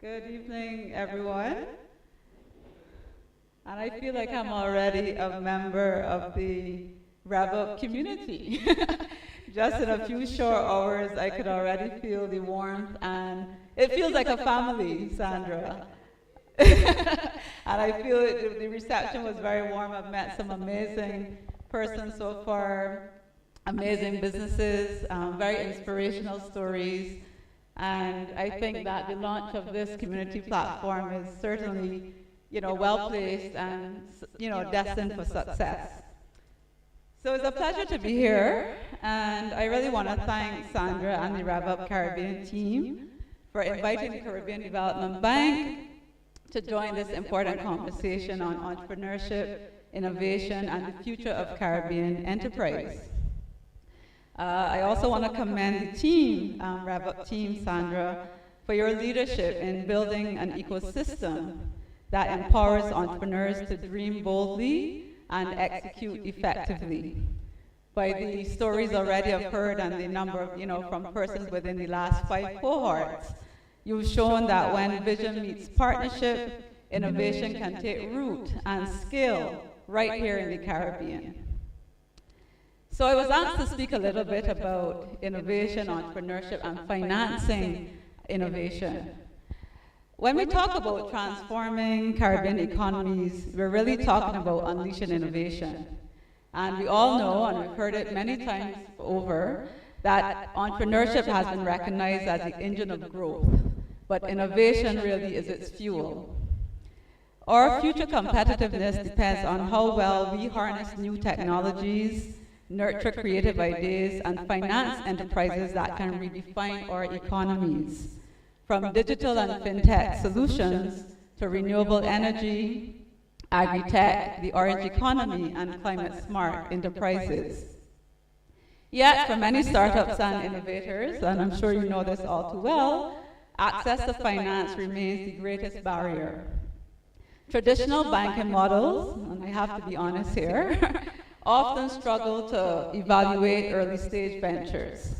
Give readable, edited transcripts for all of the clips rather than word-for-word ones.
Good evening, everyone. And I feel like I'm already a member of the RevUP community. Just in a few short hours, I could already feel the warmth, and it feels like a family, Sandra. And I feel the reception was very warm. I've met some amazing persons so far, amazing businesses, very inspirational stories. And I think that the launch of this community platform is certainly, well placed and, destined for success. So it's a pleasure to be here, and I really want to thank Sandra and the RevUP Caribbean team for inviting the Caribbean Development Bank to join this important conversation on entrepreneurship, innovation, and the future of Caribbean enterprise. I also want to commend the team, RevUP team, Sandra, for your leadership in building an ecosystem that empowers entrepreneurs to dream boldly and execute effectively. By the stories already I've heard and the number of, from persons within the last 5 cohorts, you've shown that when vision meets partnership, innovation can take root and scale right here in the Caribbean. So I was asked to speak a little bit about innovation, entrepreneurship, and financing innovation. When we talk about transforming Caribbean economies, we're really talking about unleashing innovation. And we all know, and we've heard it many times over, that entrepreneurship has been recognized as the engine of growth, but innovation really is its fuel. Our future competitiveness depends on how well we harness new technologies, nurture creative ideas, and finance enterprises that can redefine our economies, from digital and fintech solutions to renewable energy, agri-tech, the orange economy, and climate-smart enterprises. Yet, for many startups and innovators, and I'm sure you know this all too well, access to finance remains the greatest barrier. Traditional banking models, and I have to be honest here, often struggle to evaluate early-stage ventures.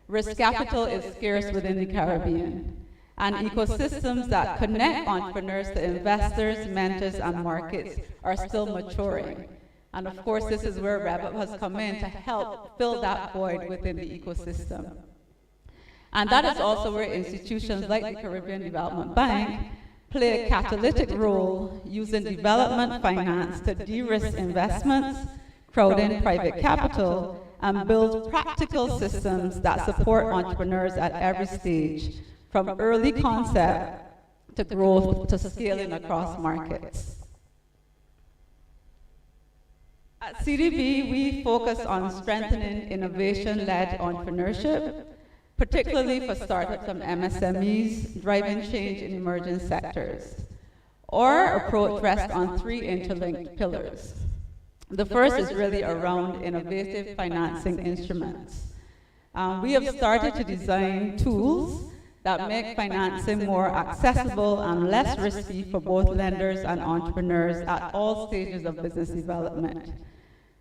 Risk capital is scarce within the Caribbean, and ecosystems that connect entrepreneurs to investors, mentors, and markets are still maturing. And of course, this is where RevUP has come in to help fill that void within the ecosystem. And that is also where institutions like the Caribbean Development Bank play a catalytic role using development finance to de-risk investments, crowd in private capital, and build practical systems that support entrepreneurs at every stage, from early concept to growth to scaling across markets. At CDB, we focus on strengthening innovation-led entrepreneurship, particularly for startups and MSMEs, driving change in emerging sectors. Our approach rests on 3 interlinked pillars. The first is really around innovative financing instruments. We have started to design tools that make financing more accessible and less risky for both lenders and entrepreneurs at all stages of business development.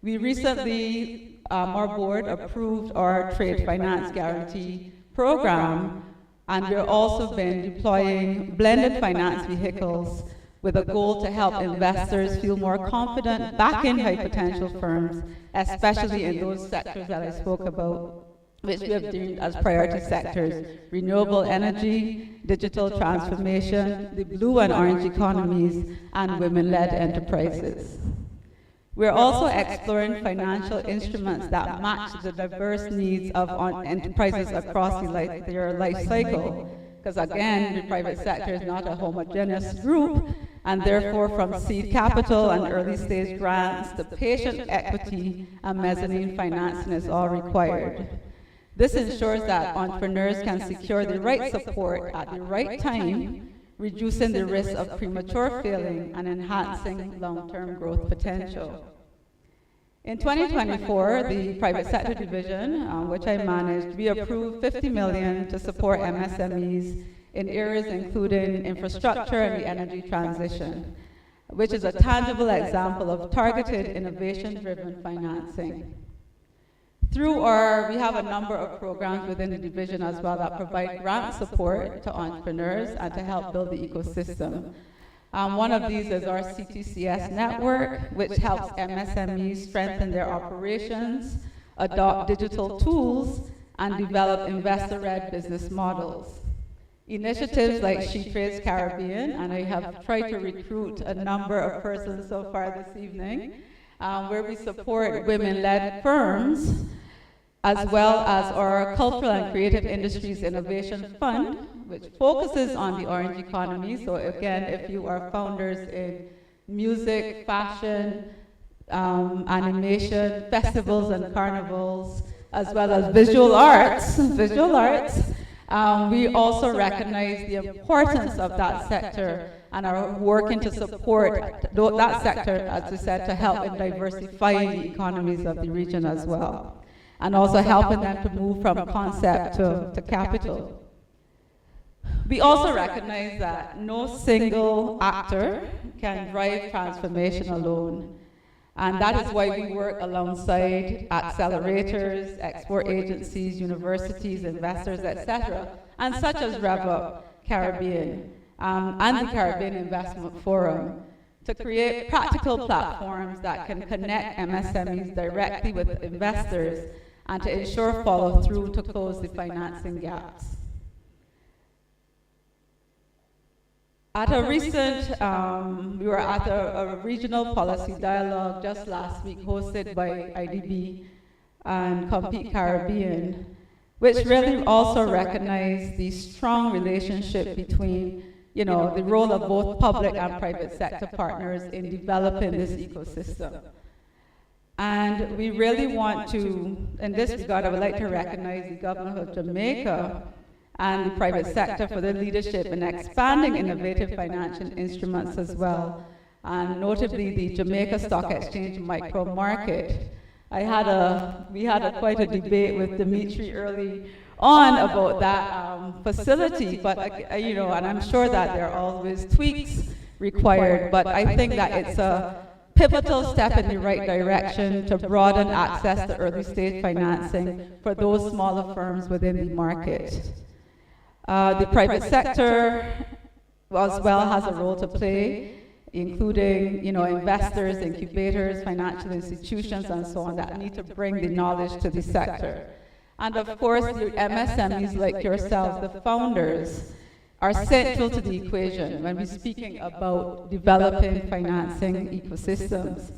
We recently, our board approved our trade finance guarantee program, and we've also been deploying blended finance vehicles with a goal to help investors feel more confident backing high potential firms, especially in those sectors that I spoke about, which we have deemed as priority sectors: renewable energy, digital transformation, the blue and orange economies, and women-led enterprises. We're also exploring financial instruments that match the diverse needs of enterprises across their life cycle, because again, the private sector is not a homogeneous group, and therefore from seed capital and early stage grants to patient equity and mezzanine financing is all required. This ensures that entrepreneurs can secure the right support at the right time, reducing the risk of premature failing and enhancing long-term growth potential. In 2024, the private sector division, which I managed, we approved $50 million to support MSMEs in areas including infrastructure and the energy transition, which is a tangible example of targeted innovation-driven financing. We have a number of programs within the division as well that provide grant support to entrepreneurs and to help build the ecosystem. One of these is our CTCS network, which helps MSMEs strengthen their operations, adopt digital tools, and develop investor-led business models. Initiatives like She Trades Caribbean, and I have tried to recruit a number of persons so far this evening, where we support women-led firms, as well as our Cultural and Creative Industries Innovation Fund, which focuses on the orange economy. So again, if you are founders in music, fashion, animation, festivals and carnivals, as well as visual arts, we also recognize the importance of that sector and are working to support that sector, as I said, to help in diversifying the economies of the region as well, and also helping them to move from concept to capital. We also recognize that no single actor can drive transformation alone. And that is why we work alongside accelerators, export agencies, universities, investors, etc., and such as RevUP Caribbean and the Caribbean Investment Forum to create practical platforms that can connect MSMEs directly with investors and to ensure follow-through to close the financing gaps. At a recent, we were at a regional policy dialogue just last week hosted by IDB and Compete Caribbean, which really also recognized the strong relationship between, the role of both public and private sector partners in developing this ecosystem. And we really want to, in this regard, I would like to recognize the government of Jamaica and the private sector for their leadership in expanding innovative financial instruments as well, and notably the Jamaica Stock Exchange micro market. We had quite a debate with Dimitri early on about that facility, but and I'm sure that there are always tweaks required, but I think that it's a pivotal step in the right direction to broaden access to early stage financing for those smaller firms within the market. The private sector as well has a role to play, including investors, incubators, financial institutions, and so on that need to bring the knowledge to the sector. And of course, the MSMEs like yourselves, the founders, are central to the equation when we're speaking about developing financing ecosystems.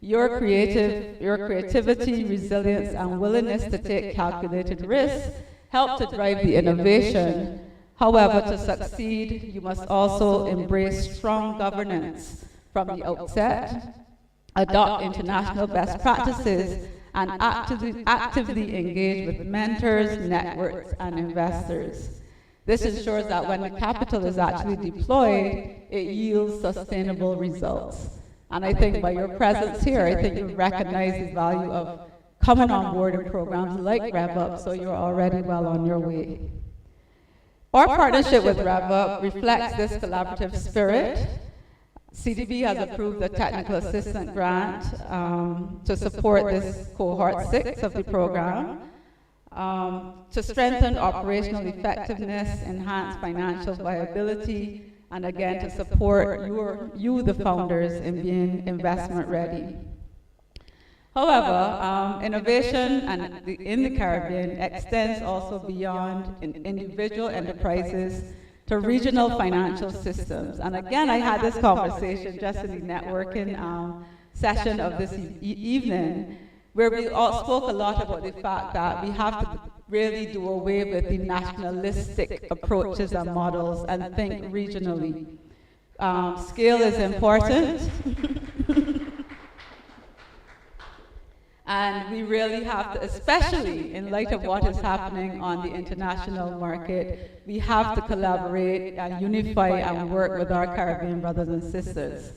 Your creativity, resilience, and willingness to take calculated risks help to drive the innovation. However, to succeed, you must also embrace strong governance from the outset, adopt international best practices, and actively engage with mentors, networks, and investors. This ensures that when the capital is actually deployed, it yields sustainable results. And I think by your presence here, I think you recognize the value of coming on board in programs like RevUP, so you're already well on your way. Our partnership with RevUP reflects this collaborative spirit. CDB has approved the technical assistant grant to support this cohort 6 of the program, to strengthen operational effectiveness, enhance financial viability, and again to support you, the founders, in being investment ready. However, innovation in the Caribbean extends also beyond individual enterprises to regional financial systems. And again, I had this conversation just in the networking session of this evening, where we all spoke a lot about the fact that we have to really do away with the nationalistic approaches and models and think regionally. Scale is important. And we really have to, especially in light of what is happening on the international market, we have to collaborate and unify and work with our Caribbean brothers and sisters.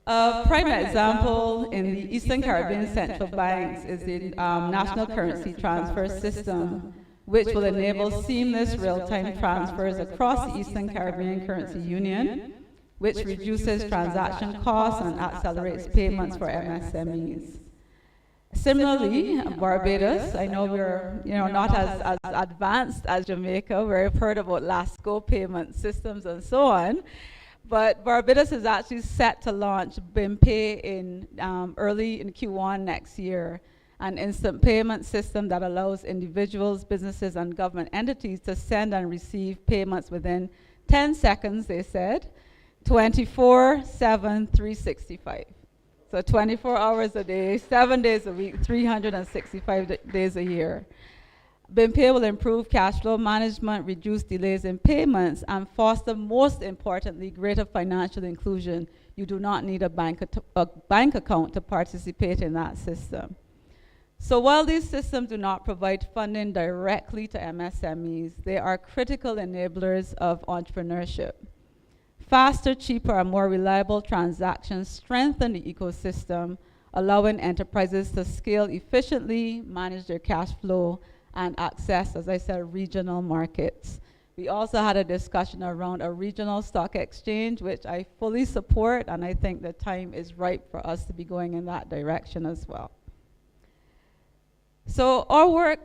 A prime example in the Eastern Caribbean central banks is the National Currency Transfer System, which will enable seamless real-time transfers across the Eastern Caribbean Currency Union, which reduces transaction costs and accelerates payments for MSMEs. Similarly, Barbados, I know we're not as advanced as Jamaica, where I've heard about last go payment systems and so on, but Barbados is actually set to launch BIMPay in early in Q1 next year, an instant payment system that allows individuals, businesses, and government entities to send and receive payments within 10 seconds, they said, 24/7, 365. So 24 hours a day, 7 days a week, 365 days a year. BIMPay will improve cash flow management, reduce delays in payments, and foster, most importantly, greater financial inclusion. You do not need a bank account to participate in that system. So while these systems do not provide funding directly to MSMEs, they are critical enablers of entrepreneurship. Faster, cheaper, and more reliable transactions strengthen the ecosystem, allowing enterprises to scale efficiently, manage their cash flow, and access, as I said, regional markets. We also had a discussion around a regional stock exchange, which I fully support, and I think the time is ripe for us to be going in that direction as well. So our work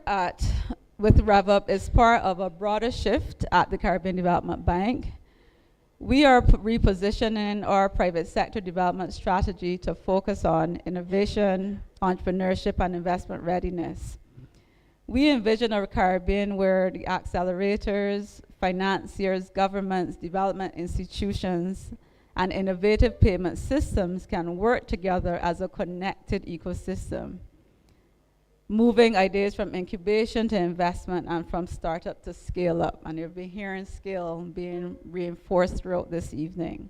with RevUP is part of a broader shift at the Caribbean Development Bank. We are repositioning our private sector development strategy to focus on innovation, entrepreneurship, and investment readiness. We envision a Caribbean where the accelerators, financiers, governments, development institutions, and innovative payment systems can work together as a connected ecosystem, moving ideas from incubation to investment and from startup to scale up. And you'll be hearing scale being reinforced throughout this evening.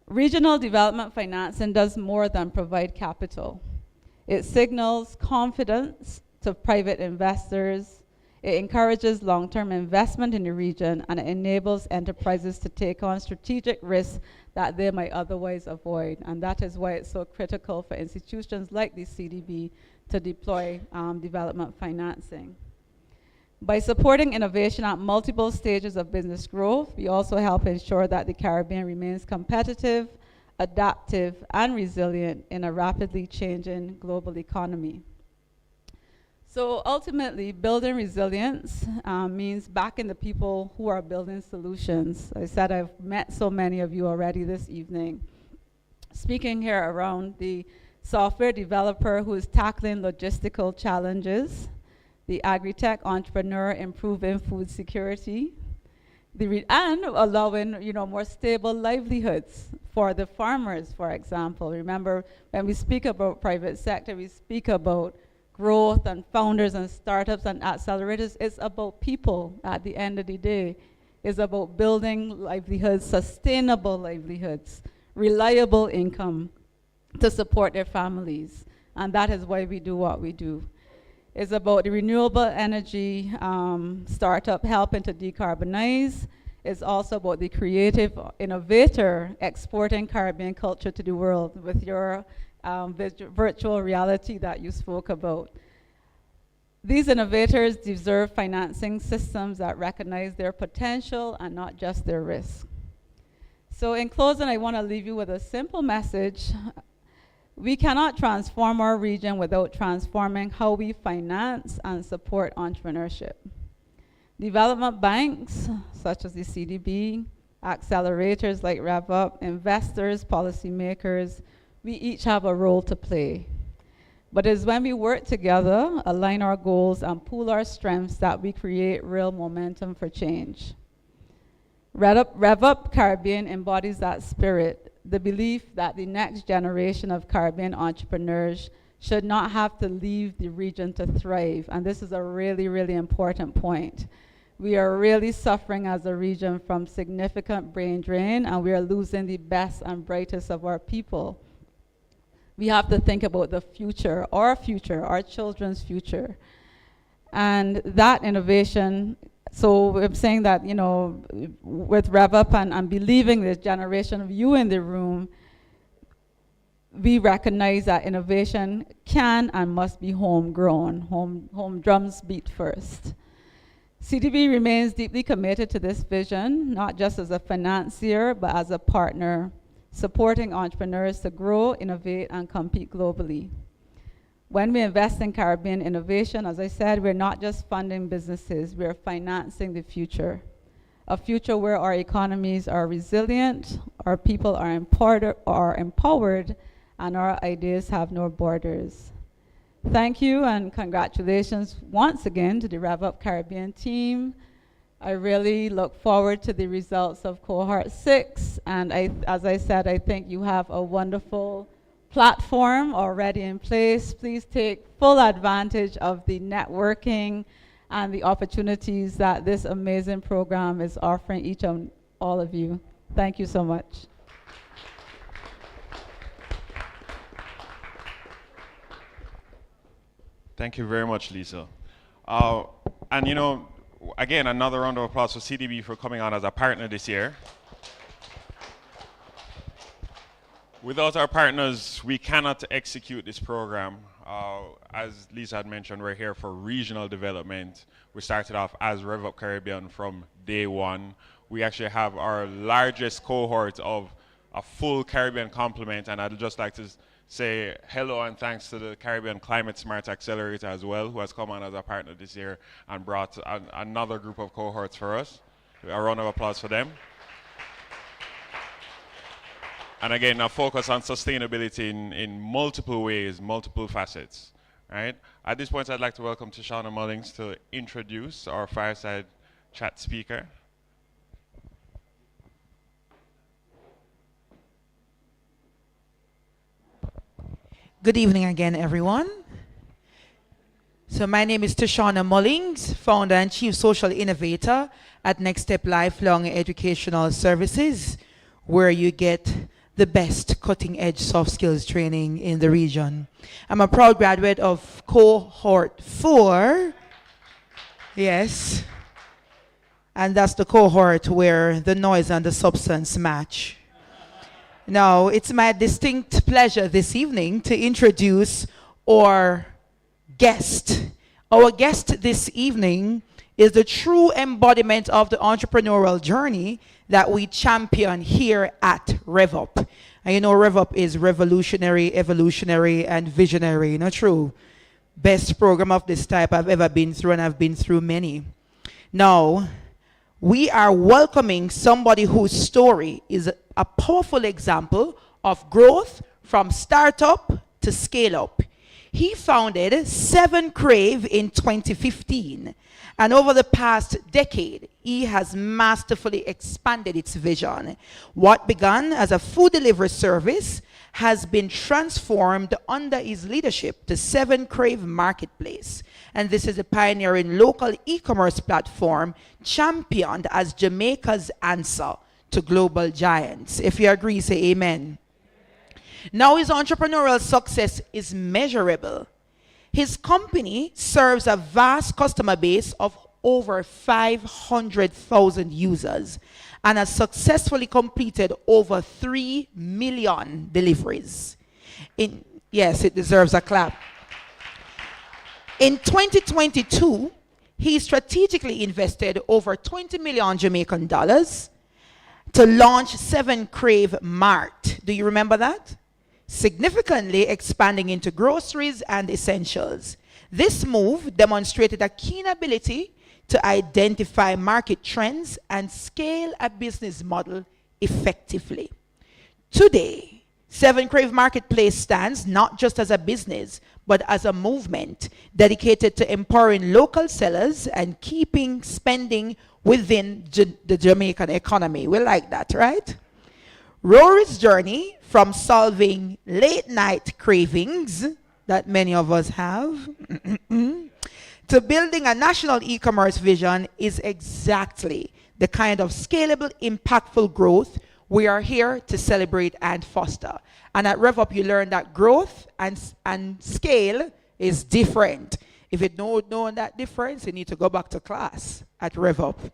Regional development financing does more than provide capital. It signals confidence to private investors. It encourages long-term investment in the region, and it enables enterprises to take on strategic risks that they might otherwise avoid. And that is why it's so critical for institutions like the CDB to deploy development financing. By supporting innovation at multiple stages of business growth, we also help ensure that the Caribbean remains competitive, adaptive, and resilient in a rapidly changing global economy. So ultimately, building resilience means backing the people who are building solutions. I said I've met so many of you already this evening. Speaking here around the software developer who is tackling logistical challenges, the agri-tech entrepreneur improving food security, and allowing more stable livelihoods for the farmers, for example. Remember, when we speak about private sector, we speak about growth and founders and startups and accelerators. It's about people at the end of the day. It's about building livelihoods, sustainable livelihoods, reliable income to support their families. And that is why we do what we do. It's about the renewable energy startup helping to decarbonize. It's also about the creative innovator exporting Caribbean culture to the world with your virtual reality that you spoke about. These innovators deserve financing systems that recognize their potential and not just their risk. So in closing, I want to leave you with a simple message. We cannot transform our region without transforming how we finance and support entrepreneurship. Development banks, such as the CDB, accelerators like RevUP, investors, policymakers, we each have a role to play. But it's when we work together, align our goals, and pool our strengths that we create real momentum for change. RevUP Caribbean embodies that spirit, the belief that the next generation of Caribbean entrepreneurs should not have to leave the region to thrive. And this is a really, really important point. We are really suffering as a region from significant brain drain, and we are losing the best and brightest of our people. We have to think about the future, our children's future. And that innovation, so I'm saying that, with RevUP and believing this generation of you in the room, we recognize that innovation can and must be homegrown. Home drums beat first. CDB remains deeply committed to this vision, not just as a financier, but as a partner, supporting entrepreneurs to grow, innovate, and compete globally. When we invest in Caribbean innovation, as I said, we're not just funding businesses, we're financing the future. A future where our economies are resilient, our people are empowered, and our ideas have no borders. Thank you and congratulations once again to the RevUp Caribbean team. I really look forward to the results of Cohort 6, and as I said, I think you have a wonderful platform already in place. Please take full advantage of the networking and the opportunities that this amazing program is offering each and all of you. Thank you so much. Thank you very much, Lisa. And you know, again, another round of applause for CDB for coming on as a partner this year. Without our partners, we cannot execute this program. As Lisa had mentioned, we're here for regional development. We started off as RevUp Caribbean from day one. We actually have our largest cohort of a full Caribbean complement, and I'd just like to say hello and thanks to the Caribbean Climate Smart Accelerator as well, who has come on as a partner this year and brought another group of cohorts for us. A round of applause for them. And again, a focus on sustainability in multiple ways, multiple facets. Right? At this point, I'd like to welcome Tashana Mullings to introduce our fireside chat speaker. Good evening again, everyone. So my name is Tashana Mullings, founder and chief social innovator at Next Step Lifelong Educational Services, where you get the best cutting-edge soft skills training in the region. I'm a proud graduate of Cohort 4. Yes. And that's the cohort where the noise and the substance match. Now, it's my distinct pleasure this evening to introduce our guest. Our guest this evening is the true embodiment of the entrepreneurial journey that we champion here at RevUp. And you know, RevUp is revolutionary, evolutionary, and visionary. Not true? Best program of this type I've ever been through, and I've been through many. Now, we are welcoming somebody whose story is a powerful example of growth from startup to scale up. He founded 7 Crave in 2015, and over the past decade, he has masterfully expanded its vision. What began as a food delivery service has been transformed under his leadership to 7 Crave Marketplace. And this is a pioneering local e-commerce platform championed as Jamaica's answer to global giants. If you agree, say amen. Now his entrepreneurial success is measurable. His company serves a vast customer base of over 500,000 users and has successfully completed over 3 million deliveries. Yes, it deserves a clap. In 2022, he strategically invested over 20 million Jamaican dollars to launch 7 Crave Mart. Do you remember that? Significantly expanding into groceries and essentials. This move demonstrated a keen ability to identify market trends and scale a business model effectively. Today, 7 Crave Marketplace stands not just as a business, but as a movement dedicated to empowering local sellers and keeping spending within the Jamaican economy. We like that, right? Rory's journey from solving late night cravings that many of us have to building a national e-commerce vision is exactly the kind of scalable, impactful growth we are here to celebrate and foster. And at RevUp, you learn that growth and scale is different. If you don't know that difference, you need to go back to class at RevUp.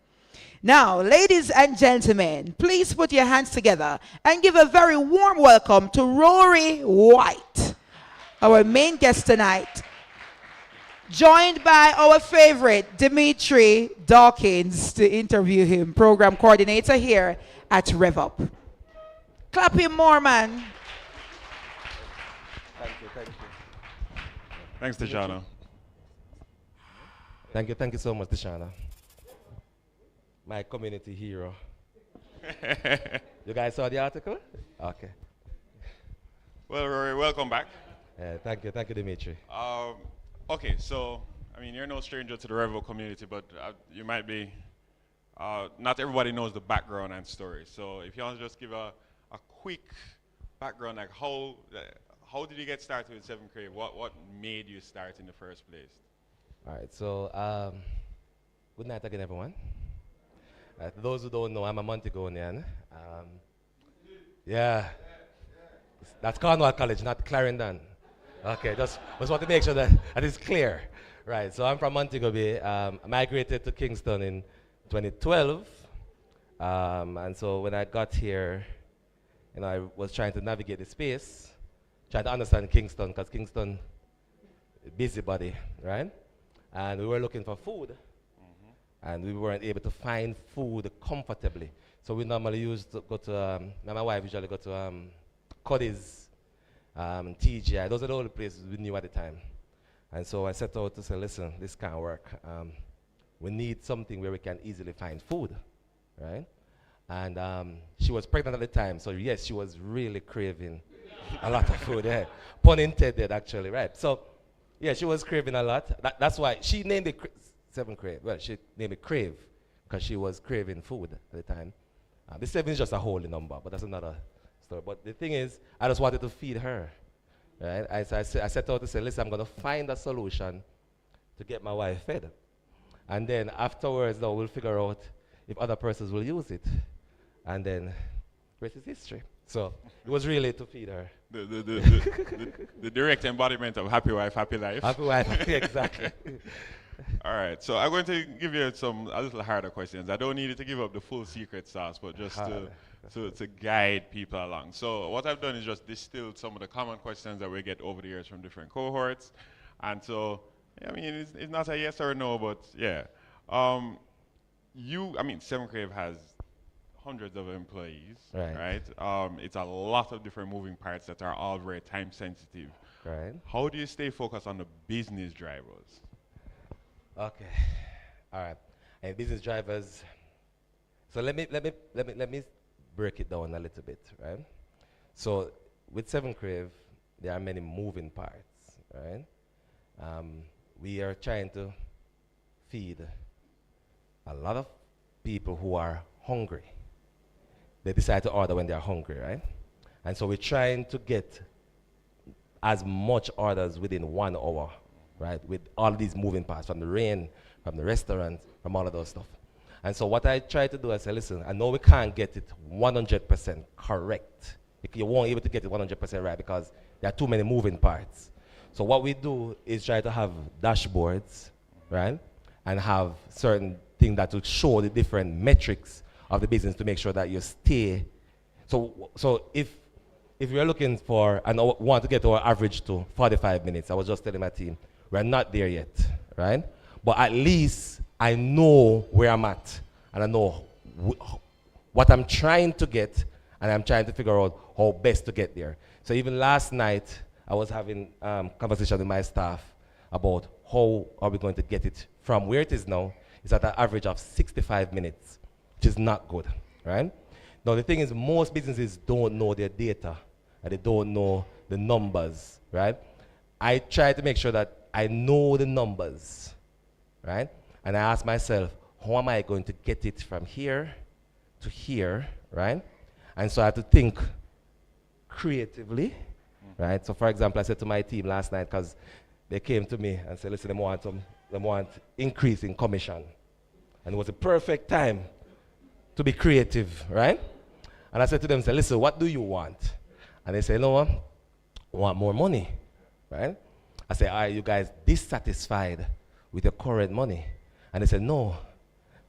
Now, ladies and gentlemen, please put your hands together and give a very warm welcome to Rory White, our main guest tonight, joined by our favorite, Dimitri Dawkins, to interview him, program coordinator here at RevUp. Clap him more, man. Thank you, thank you. Thanks, Tashana. Thank you so much, Tishana. My community hero. You guys saw the article? Okay. Well, Rory, welcome back. Thank you, Dimitri. Okay, so, I mean, you're no stranger to the RevUP community, but you might be, not everybody knows the background and story. So if you want to just give a quick background, like how did you get started with Seven Crave? What made you start in the first place? All right, so good night again, everyone. Those who don't know, I'm a Montegonian. Yeah, that's Cornwall College, not Clarendon. Okay, just want to make sure that is clear. Right, so I'm from Montego Bay. Migrated to Kingston in 2012. And so when I got here, I was trying to navigate the space, trying to understand Kingston, because Kingston, busybody, right? And we were looking for food, and we weren't able to find food comfortably. So we normally used to go to, my wife usually go to Cuddy's, TGI. Those are the only places we knew at the time. And so I set out to say, listen, this can't work. We need something where we can easily find food, right? And she was pregnant at the time, so yes, she was really craving a lot of food. Yeah. Pun intended, actually, right? So, yeah, she was craving a lot. That's why she named it Seven Crave. Well, she named it Crave because she was craving food at the time. The 7 is just a holy number, but that's another story. But the thing is, I just wanted to feed her. Right? I set out to say, listen, I'm going to find a solution to get my wife fed. And then afterwards, though, we'll figure out if other persons will use it. And then, rest is history. So it was really to feed her. The direct embodiment of happy wife, happy life. Happy wife, exactly. All right, so I'm going to give you a little harder questions. I don't need you to give up the full secret sauce, but just to guide people along. So what I've done is just distilled some of the common questions that we get over the years from different cohorts. And so, I mean, it's not a yes or a no, but yeah. Seven Crave has hundreds of employees, right? It's a lot of different moving parts that are all very time sensitive. Right. How do you stay focused on the business drivers? Okay, all right. And business drivers. So let me break it down a little bit, right? So with Seven Crave, there are many moving parts, right? We are trying to feed a lot of people who are hungry. They decide to order when they're hungry, right? And so we're trying to get as much orders within 1 hour, right? With all these moving parts, from the rain, from the restaurant, from all of those stuff. And so what I try to do, I say, listen, I know we can't get it 100% correct. You won't be able to get it 100% right because there are too many moving parts. So what we do is try to have dashboards, right? And have certain things that will show the different metrics of the business to make sure that you stay. So if you're looking for and want to get our average to 45 minutes, I was just telling my team, we're not there yet, right? But at least I know where I'm at, and I know what I'm trying to get, and I'm trying to figure out how best to get there. So even last night, I was having conversation with my staff about how are we going to get it from where it is now. It's at an average of 65 minutes, which is not good, right? Now the thing is, most businesses don't know their data, and they don't know the numbers, right? I try to make sure that I know the numbers, right? And I ask myself, how am I going to get it from here to here, right? And so I have to think creatively, right? So for example, I said to my team last night, because they came to me and said, listen, they want increase in commission. And it was a perfect time to be creative, right? And I said to them, say, listen, what do you want? And they say, no, I want more money, right? I said, are you guys dissatisfied with your current money? And they said, no.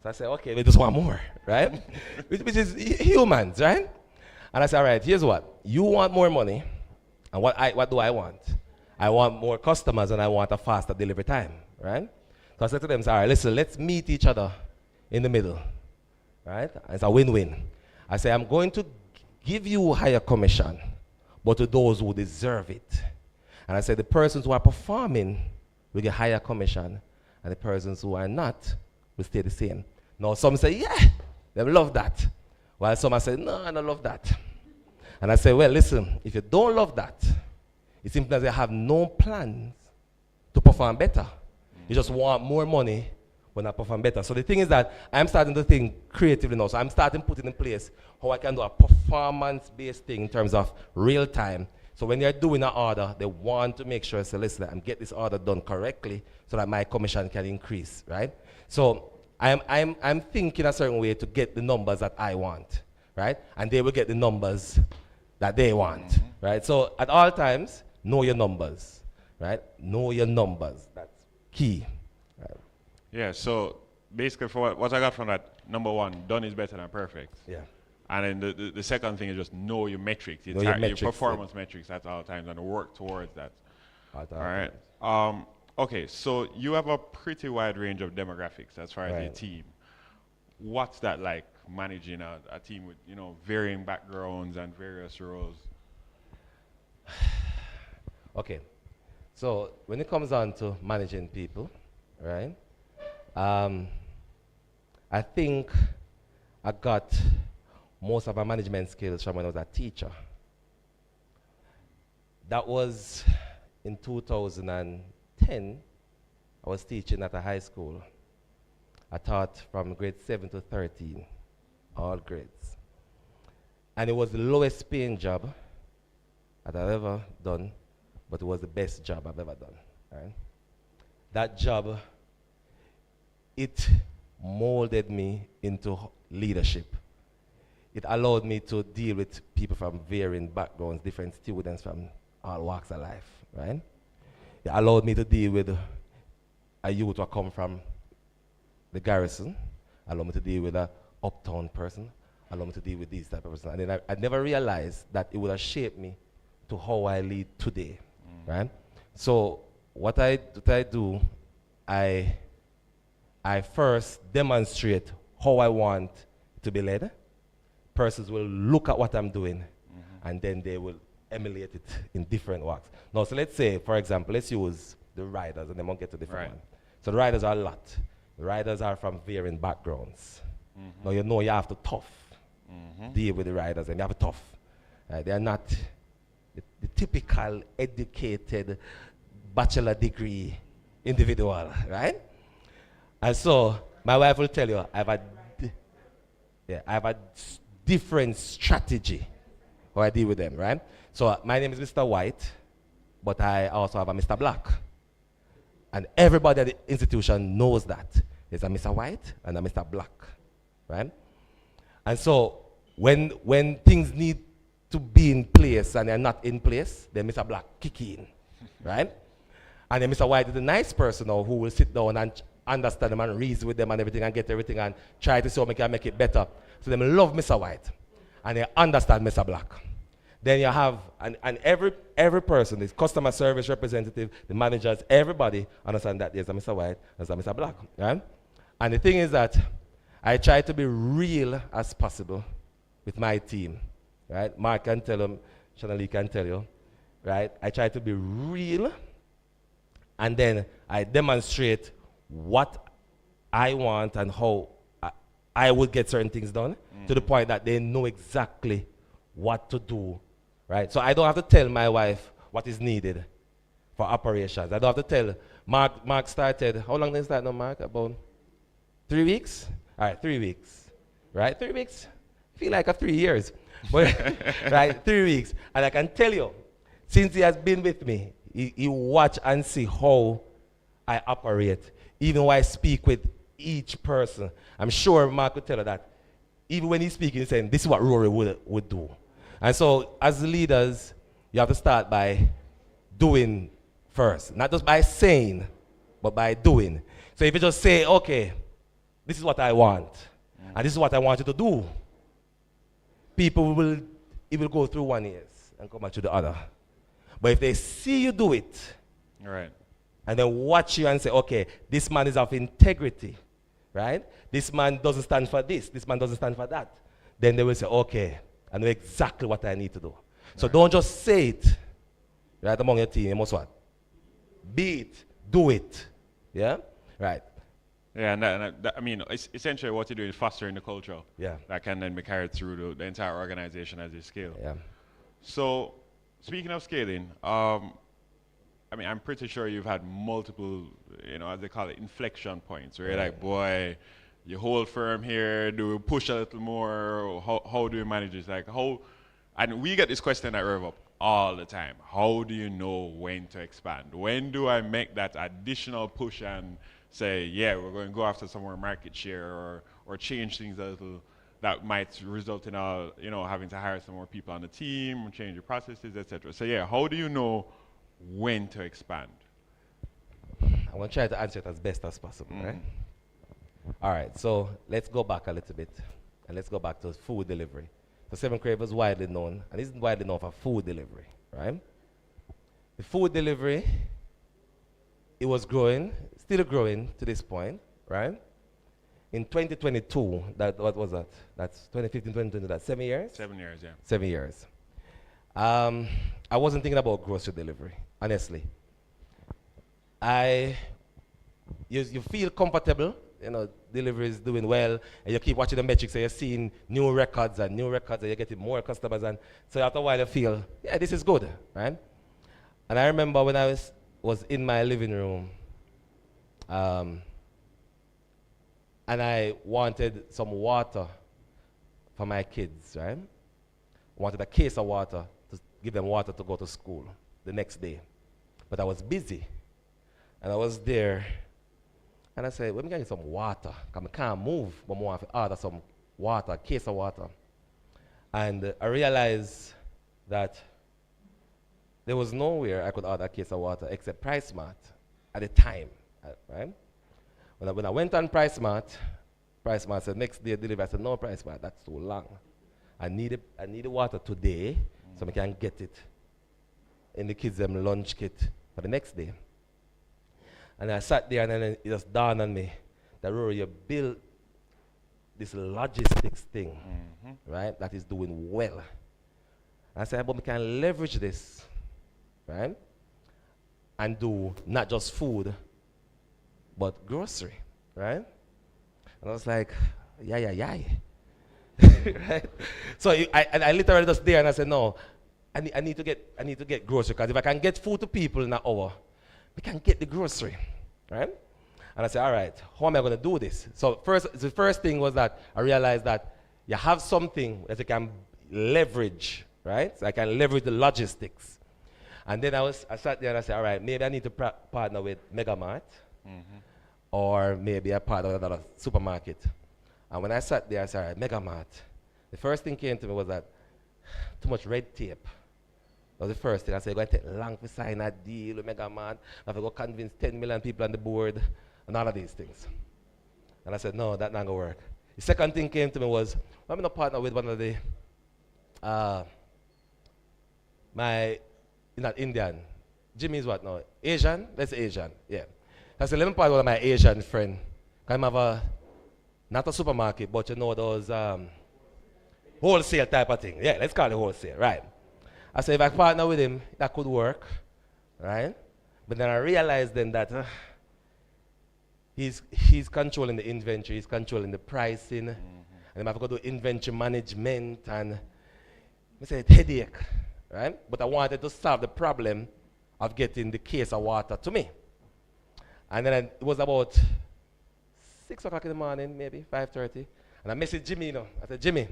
So I said, okay, we just want more, right? which is humans, right? And I said, all right, here's what. You want more money, and what do I want? I want more customers, and I want a faster delivery time, right? So I said to them, all right, listen, let's meet each other in the middle, right? And it's a win-win. I say, I'm going to give you higher commission, but to those who deserve it. And I said the persons who are performing will get higher commission, and the persons who are not will stay the same. Now some say, yeah, they love that. While some I say, no, I don't love that. And I say, well, listen, if you don't love that, it's simply that they have no plans to perform better. You just want more money when I perform better. So the thing is that I'm starting to think creatively now. So I'm starting putting in place how I can do a performance-based thing in terms of real time. So when they're doing an order, they want to make sure, say, listen, I'm get this order done correctly so that my commission can increase, right? So I'm thinking a certain way to get the numbers that I want, right? And they will get the numbers that they want, right? So at all times, know your numbers, right? Know your numbers. That's key. Right? Yeah, so basically for what I got from that, number one, done is better than perfect. Yeah. And then the second thing is just know your metrics, Know your metrics, performance metrics at all times, and work towards that. At all All right. Okay, so you have a pretty wide range of demographics as far as your Right. team. What's that like, managing a team with, you know, varying backgrounds and various roles? Okay. So when it comes on to managing people, right? I think I got most of my management skills from when I was a teacher. That was in 2010. I was teaching at a high school. I taught from grade 7 to 13, all grades. And it was the lowest paying job that I've ever done, but it was the best job I've ever done. Right? That job, it molded me into leadership. It allowed me to deal with people from varying backgrounds, different students from all walks of life, right? It allowed me to deal with a youth who come from the garrison, allowed me to deal with an uptown person, allowed me to deal with these type of person. And then I never realized that it would have shaped me to how I lead today, right? So what I do, I first demonstrate how I want to be led. Persons will look at what I'm doing, and then they will emulate it in different walks. Now, so let's say, for example, let's use the riders, and then we'll get to different one. So the riders are a lot. The riders are from varying backgrounds. Now, you know you have to tough deal with the riders, and you have to tough. They are not the typical educated bachelor degree individual, right? And so my wife will tell you, I have a different strategy how I deal with them, right? So my name is Mr. White, but I also have a Mr. Black. And everybody at the institution knows that. There's a Mr. White and a Mr. Black, right? And so when things need to be in place and they're not in place, then Mr. Black kick in, right? And then Mr. White is a nice person now who will sit down and understand them and reason with them and everything and get everything and try to see how we can make it better. So they love Mr. White and they understand Mr. Black. Then you have, and every person, the customer service representative, the managers, everybody understand that there's a Mr. White, there's a Mr. Black, right? And the thing is that I try to be real as possible with my team, right? Mark can tell them, Shanali can tell you, right? I try to be real, and then I demonstrate what I want and how I would get certain things done to the point that they know exactly what to do, right? So I don't have to tell my wife what is needed for operations. I don't have to tell. Mark started, how long did he start now, Mark? About 3 weeks? All right, 3 weeks, right? 3 weeks? Feel like a 3 years, but right, 3 weeks. And I can tell you, since he has been with me, he watch and see how I operate, even when I speak with each person. I'm sure Mark would tell her that. Even when he's speaking, he's saying, this is what Rory would do. And so, as leaders, you have to start by doing first. Not just by saying, but by doing. So if you just say, okay, this is what I want, and this is what I want you to do, it will go through one ear and come back to the other. But if they see you do it, Right. and then watch you and say, okay, this man is of integrity, right? This man doesn't stand for this man doesn't stand for that. Then they will say, okay, I know exactly what I need to do. So don't just say it, right, among your team, you must what? Be it, do it. Yeah? Right. Yeah, and I mean, essentially what you do is fostering the culture. Yeah. That can then be carried through the entire organization as you scale. Yeah. So, speaking of scaling, I mean, I'm pretty sure you've had multiple, as they call it, inflection points, where you're like, boy, you hold firm here, do we push a little more? How do you manage this? Like, and we get this question at RevUp all the time. How do you know when to expand? When do I make that additional push and say, yeah, we're going to go after some more market share or change things a little that might result in having to hire some more people on the team, change your processes, etc. So yeah, how do you know when to expand? I'm going to try to answer it as best as possible, right? All right, so let's go back a little bit, and let's go back to food delivery. So 7 Crave is widely known, and isn't widely known for food delivery, right? The food delivery, it was growing, still growing to this point, right? In 2022, what was that? That's 2015, 2020, that's 7 years? 7 years, yeah. 7 years. I wasn't thinking about grocery delivery, honestly. You feel comfortable, delivery is doing well, and you keep watching the metrics, and you're seeing new records, and you're getting more customers, and so after a while you feel, yeah, this is good, right? And I remember when I was in my living room, and I wanted some water for my kids, right? I wanted a case of water to give them water to go to school the next day. But I was busy, and I was there, and I said, well, me get some water, because I can't move, but I want to order some water, a case of water. And I realized that there was nowhere I could order a case of water except PriceSmart at the time, right? When I went on PriceSmart said, next day delivery. I said, no, PriceSmart, that's too long. I need the water today, so I can get it in the kids' lunch kit for the next day. And I sat there, and then it just dawned on me that, Rory, you built this logistics thing, right, that is doing well. I said, but we can leverage this, right, and do not just food, but grocery, right? And I was like, yeah. Right? So I literally just there, and I said, no, I need to get grocery, because if I can get food to people in an hour, we can get the grocery, right? And I said, all right, how am I going to do this? So the first thing was that I realized that you have something that you can leverage, right? So I can leverage the logistics. And then I sat there and I said, all right, maybe I need to partner with Megamart, or maybe I partner with another supermarket. And when I sat there, I said, all right, Megamart. The first thing came to me was that too much red tape. That was the first thing. I said, you're going to take long to sign a deal with Megamart. I have to go convince 10 million people on the board and all of these things. And I said, no, that's not going to work. The second thing came to me was, why am I not partner with one of the, not Indian, Jimmy's what now? Asian? Let's say Asian, yeah. I said, let me partner with my Asian friend. I have not a supermarket, but those wholesale type of thing. Yeah, let's call it wholesale, right? I said, if I partner with him, that could work, right? But then I realized then that he's controlling the inventory, he's controlling the pricing, and then I have to do inventory management, and I said, headache, right? But I wanted to solve the problem of getting the case of water to me. And then it was about 6 o'clock in the morning, maybe 5:30, and I messaged Jimmy, I said, Jimmy,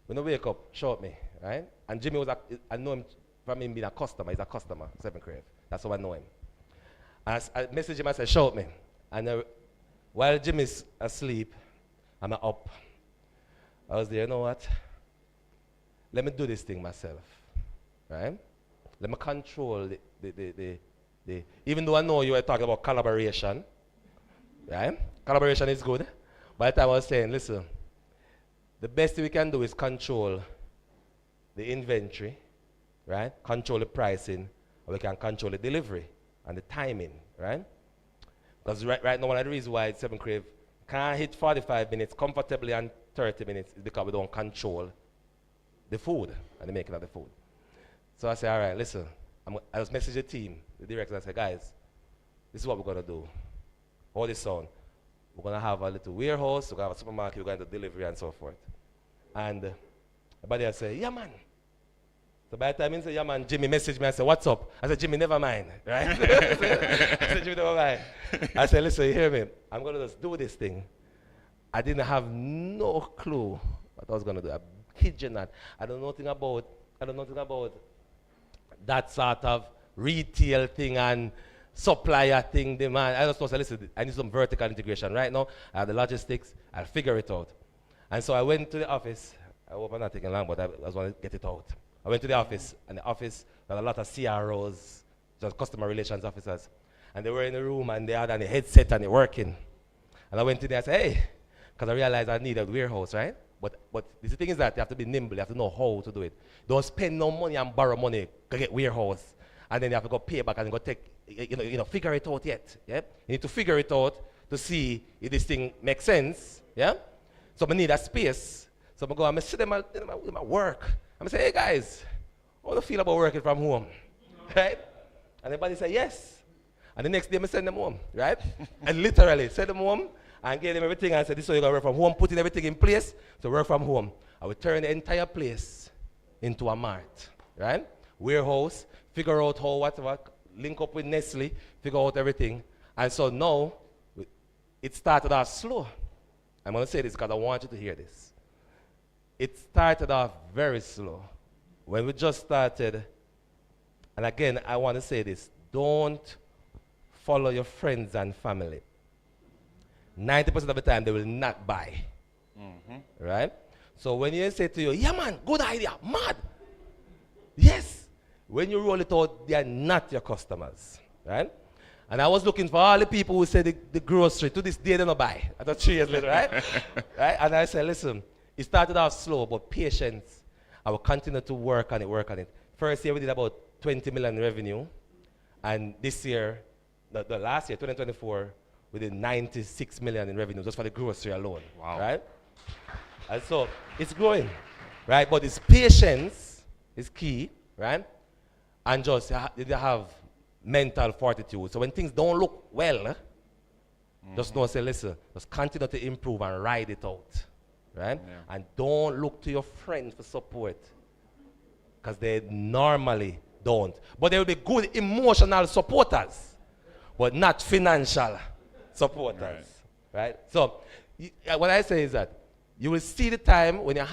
when I wake up, shout me, right? And Jimmy I know him from him being a customer. He's a customer, 7 Crave. That's how I know him. And I messaged him, I said, shout me. And while Jimmy's asleep, I'm up. I was there, you know what? Let me do this thing myself, right? Let me control even though I know you were talking about collaboration, right? Collaboration is good. But I was saying, listen, the best thing we can do is control the inventory, right? Control the pricing, or we can control the delivery and the timing, right? Because right now, one of the reasons why 7 Crave can't hit 45 minutes comfortably and 30 minutes is because we don't control the food and the making of the food. So I said, all right, listen, I just message the team, the director, and say, guys, this is what we're going to do. All this sound. We're going to have a little warehouse, we're going to have a supermarket, we're going to do delivery and so forth. And everybody else say, yeah, man. So by the time he say, yeah, man, Jimmy messaged me and said, what's up? I said, Jimmy, never mind, right? I said, Jimmy, never mind. I said, listen, you hear me? I'm going to just do this thing. I didn't have no clue what I was going to do. I kid you not. I don't know nothing about that sort of retail thing and supplier thing, demand. I just know, listen, I need some vertical integration. Right now, I have the logistics, I'll figure it out. And so I went to the office. I hope I'm not taking long, but I just want to get it out. I went to the office, and the office had a lot of CROs, just customer relations officers. And they were in the room, and they had a headset, and they're working. And I went in there and said, hey, because I realized I need a warehouse, right? But the thing is that you have to be nimble, you have to know how to do it. Don't spend no money and borrow money to get warehouse, and then you have to go pay back and go take, figure it out yet. Yeah? You need to figure it out to see if this thing makes sense. Yeah? So I need a space. So I go and I sit in my work. I'm say, hey guys, how do you feel about working from home? Right? And everybody say yes. And the next day I send them home, right? And literally send them home and give them everything and say, this is how you're going to work from home, putting everything in place to work from home. I will turn the entire place into a mart, right? Warehouse, figure out how, whatever, link up with Nestle, figure out everything. And so now, it started off slow. I'm going to say this because I want you to hear this. It started off very slow. When we just started, and again, I want to say this, don't follow your friends and family. 90% of the time, they will not buy. Right? So when you say to you, yeah man, good idea, mad. Yes. When you roll it out, they are not your customers. Right? And I was looking for all the people who said the grocery, to this day they don't buy. I thought 3 years later, right? Right? And I said, listen, it started off slow, but patience. I will continue to work on it. First year we did about 20 million revenue. And this year, the last year, 2024, we did 96 million in revenue just for the grocery alone. Wow. Right? And so it's growing, right? But it's patience is key, right? And just you have mental fortitude. So when things don't look well, just know, say, listen, just continue to improve and ride it out, right? Yeah. And don't look to your friends for support, because they normally don't. But they will be good emotional supporters, but not financial supporters, right? So what I say is that you will see the time when you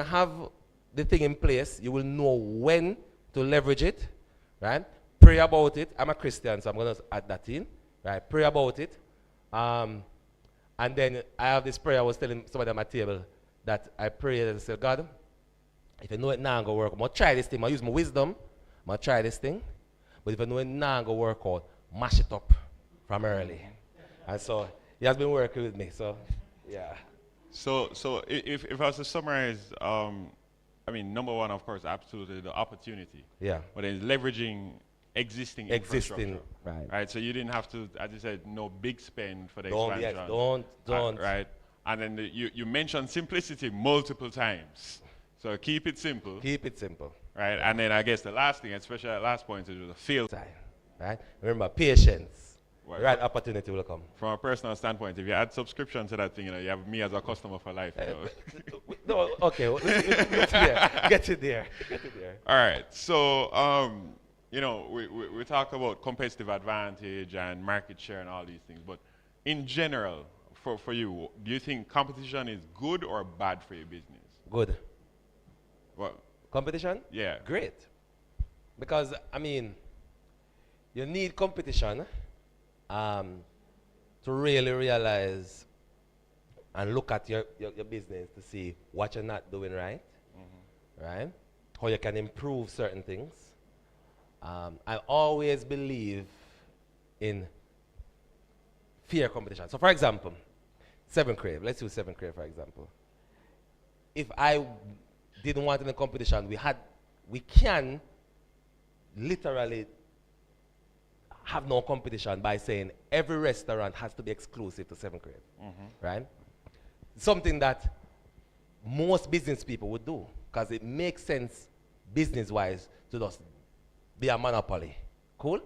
have the thing in place, you will know when to leverage it, right? Pray about it. I'm a Christian, so I'm going to add that in, right? Pray about it. And then I have this prayer I was telling somebody at my table that I prayed and said, God, if I know it now I'm going to work, I'm going to try this thing. I'm going to use my wisdom. I'm going to try this thing. But if I know it now I'm going to work out, mash it up from early. And so he has been working with me, so yeah. So if I was to summarize, I mean, number one, of course, absolutely the opportunity. Yeah. But then leveraging existing infrastructure. Right. So you didn't have to, as you said, no big spend for the expansion. Yes, don't. Right. And then you mentioned simplicity multiple times. So keep it simple. Keep it simple. Right. And then I guess the last thing, especially at last point, is the feel time. Right. Remember, patience. Right. Right opportunity will come. From a personal standpoint, if you add subscription to that thing, you have me as a customer for life. No, okay, well, get it there. All right, so we talk about competitive advantage and market share and all these things, but in general, for you, do you think competition is good or bad for your business? Good. What? Competition? Yeah. Great. Because, I mean, you need competition to really realize and look at your business to see what you're not doing right, right? How you can improve certain things. I always believe in fair competition. So for example, 7 Crave, let's use 7 Crave for example. If I didn't want any competition, we can literally have no competition by saying every restaurant has to be exclusive to 7 Crave, right? Something that most business people would do, because it makes sense business-wise to just be a monopoly. Cool?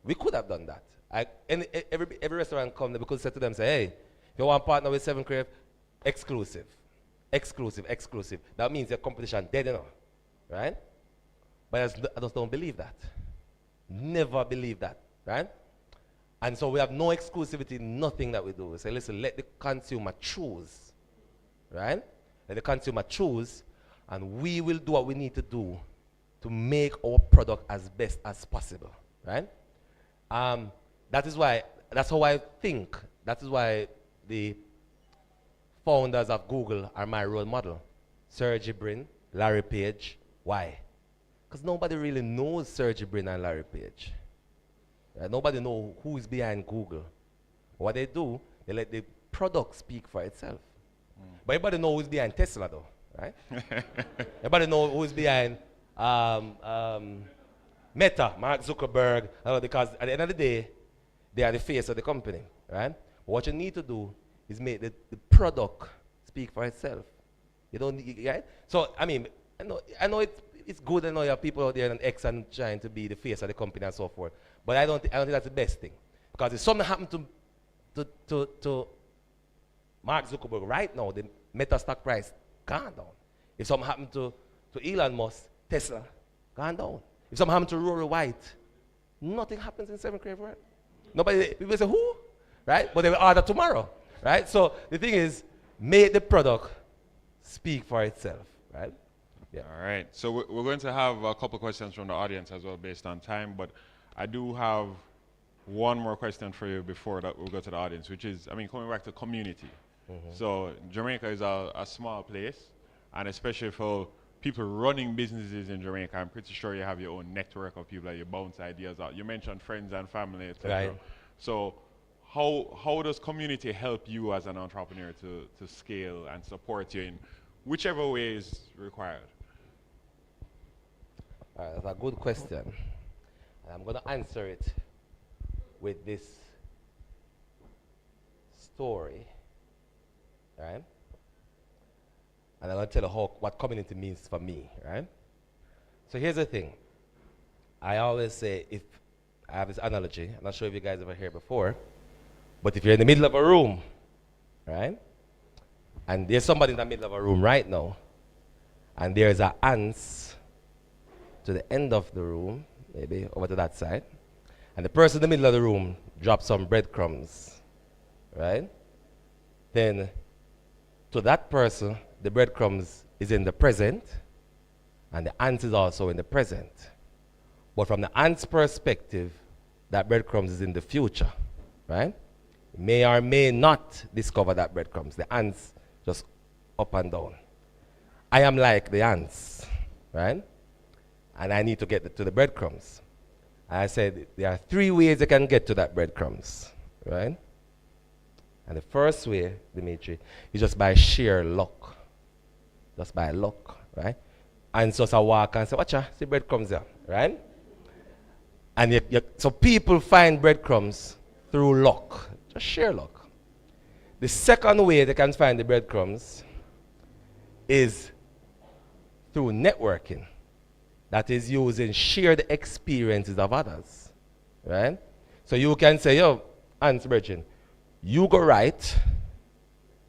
We could have done that. Every restaurant come, we could say to them, say, hey, if you want to partner with Seven Crave, exclusive. Exclusive, exclusive. That means your competition dead, you know. Right? But I just don't believe that. Never believe that. Right? And so we have no exclusivity in nothing that we do. We say, listen, let the consumer choose. Right? Let the consumer choose, and we will do what we need to do to make our product as best as possible. Right? That's how I think. That is why the founders of Google are my role model. Sergey Brin, Larry Page. Why? Because nobody really knows Sergey Brin and Larry Page. Nobody knows who is behind Google. What they do, they let the product speak for itself. But everybody knows who's behind Tesla, though, right? Everybody knows who's behind Meta, Mark Zuckerberg, because at the end of the day, they are the face of the company, right? What you need to do is make the product speak for itself. You don't need, right? So, I mean, I know it's good. I know you have people out there and X and trying to be the face of the company and so forth. But I don't think that's the best thing. Because if something happened to Mark Zuckerberg right now, the Meta stock price gone down. If something happened to Elon Musk, Tesla, gone down. If something happened to Rory White, nothing happens in Seven Crave, right? Nobody, people say, who? Right? But they will order tomorrow, right? So the thing is, make the product speak for itself, right? Yeah. All right. So we're going to have a couple questions from the audience as well based on time, but I do have one more question for you before that we'll go to the audience, which is, I mean, coming back to community. So Jamaica is a small place, and especially for people running businesses in Jamaica, I'm pretty sure you have your own network of people that you bounce ideas out. You mentioned friends and family, etc. Right. So how does community help you as an entrepreneur to scale and support you in whichever way is required? That's a good question. I'm going to answer it with this story, right? And I'm going to tell you what community means for me, right? So here's the thing. I always say, if I have this analogy, I'm not sure if you guys ever heard it before, but if you're in the middle of a room, right? And there's somebody in the middle of a room right now, and there's an ants to the end of the room, maybe over to that side, and the person in the middle of the room drops some breadcrumbs, right? Then to that person, the breadcrumbs is in the present, and the ant is also in the present. But from the ant's perspective, that breadcrumbs is in the future, right? May or may not discover that breadcrumbs. The ants just up and down. I am like the ants, right? And I need to get to the breadcrumbs. I said there are 3 ways I can get to that breadcrumbs, right? And the first way, Dimitri, is just by sheer luck. Just by luck, right? And so I walk and say, watcha, see breadcrumbs there, right? And so people find breadcrumbs through luck, just sheer luck. The second way they can find the breadcrumbs is through networking. That is using shared experiences of others, right? So you can say, yo, Answer Virgin, you go right,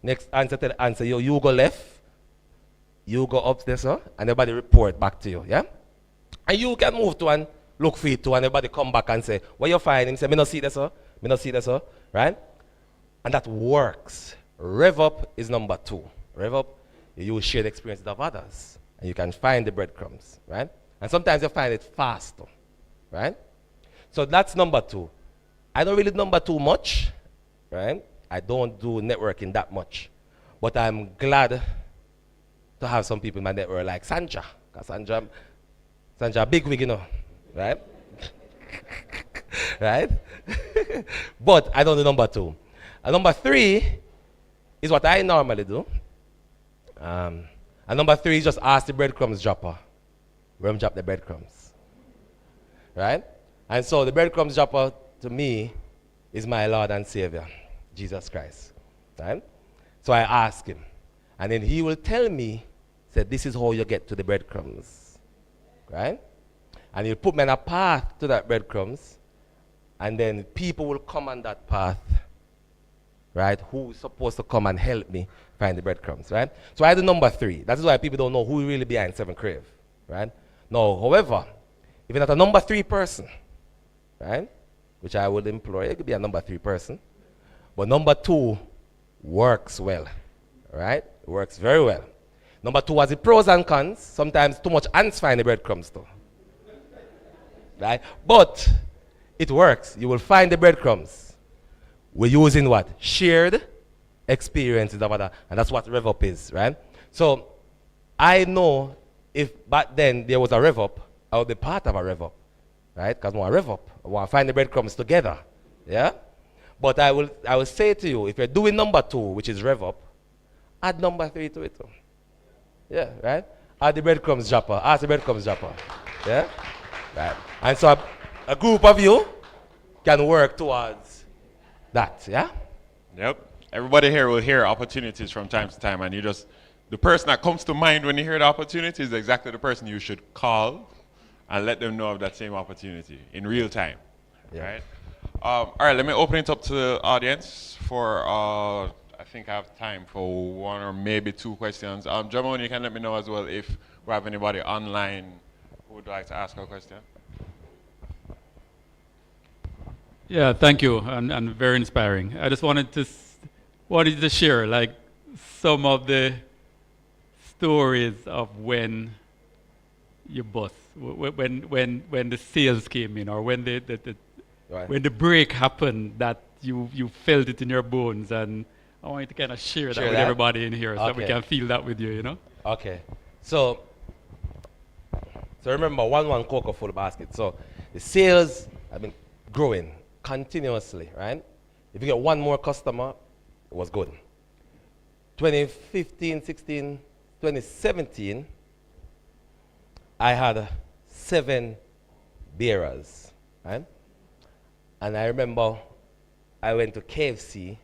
next answer to the answer, you go left, you go up there, sir, and everybody report back to you, yeah? And you can move to and look for it too, and everybody come back and say, what you find? Him say, me no see that, sir, me no see that, sir, right? And that works. RevUP is number 2. RevUp, you use shared experiences of others, and you can find the breadcrumbs, right? And sometimes you find it faster, right? So that's number 2. I don't really number 2 much, right? I don't do networking that much. But I'm glad to have some people in my network like Sanja. Because Sanja big wig, you know, right? Right? But I don't do number 2. And number 3 is what I normally do. And number 3 is just ask the breadcrumbs dropper. Where drop the breadcrumbs. Right? And so the breadcrumbs dropper to me is my Lord and Savior, Jesus Christ. Right? So I ask him. And then he will tell me, say, this is how you get to the breadcrumbs. Right? And you put me on a path to that breadcrumbs, and then people will come on that path, right? Who's supposed to come and help me find the breadcrumbs, right? So I do number 3. That is why people don't know who really behind 7 Crave, right? Now, however, if you're not a number 3 person, right, which I would employ, it could be a number 3 person, but number 2 works well, right? It works very well. Number 2 has the pros and cons. Sometimes too much ants find the breadcrumbs too, right? But it works. You will find the breadcrumbs. We're using what? Shared experiences of other, and that's what RevUP is, right? So I know if back then there was a RevUP, I would be part of a RevUP, right? Because I want a RevUP. I want to find the breadcrumbs together, yeah? But I will say to you, if you're doing number 2, which is RevUP, add number 3 to it too. Yeah, right? Add the breadcrumbs dropper. Ask the breadcrumbs dropper. Yeah? Right. And so a group of you can work towards that, yeah? Yep. Everybody here will hear opportunities from time to time, and the person that comes to mind when you hear the opportunity is exactly the person you should call and let them know of that same opportunity in real time, right? All right, let me open it up to the audience for, I think I have time for 1 or maybe 2 questions. Jamon, you can let me know as well if we have anybody online who would like to ask a question. Yeah, thank you, and very inspiring. I just wanted to share like some of the stories of when you bust, when the sales came in, or when when the break happened, that you felt it in your bones, and I want you to kind of share that with everybody in here, so we can feel that with you, you know? Okay. So remember, 1 cocoa full basket. So the sales have been growing continuously, right? If you get 1 more customer, it was good. 2015, 16, 2017, I had 7 bearers, right? And I remember I went to KFC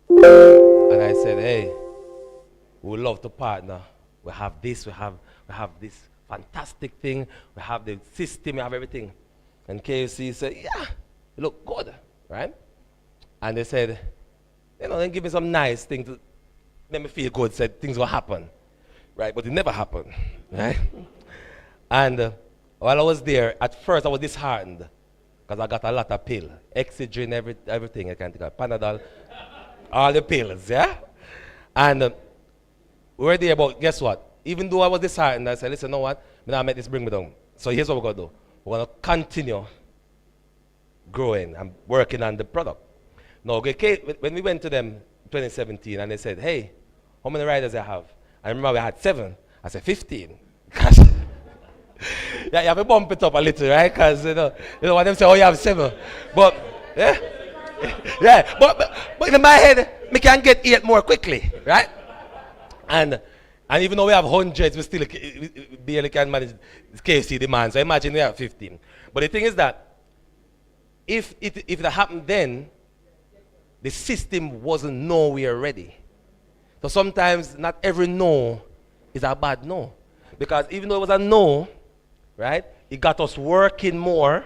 and I said, hey, we would love to partner. We have this, we have this fantastic thing, we have the system, we have everything. And KFC said, yeah, you look good, right? And they said, you know, then give me some nice thing to make me feel good, said things will happen, right? But it never happened, right? And while I was there, at first I was disheartened because I got a lot of pills, Excedrin, everything I can think of, Panadol, all the pills, yeah? And we were there, but guess what? Even though I was disheartened, I said, listen, you know what? I'm going to make this bring me down. So here's what we're going to do. We're going to continue growing and working on the product. Now, when we went to them in 2017 and they said, hey, how many riders I have? I remember we had 7. I said, 15. Yeah, you have to bump it up a little, right? Because, you know what them say, oh, you have 7. But, yeah, yeah, but in my head, we can get 8 more quickly, right? And even though we have hundreds, we still barely can manage KFC demand. So imagine we have 15. But the thing is that if that happened then, the system wasn't nowhere ready. So sometimes not every no is a bad no. Because even though it was a no, right, it got us working more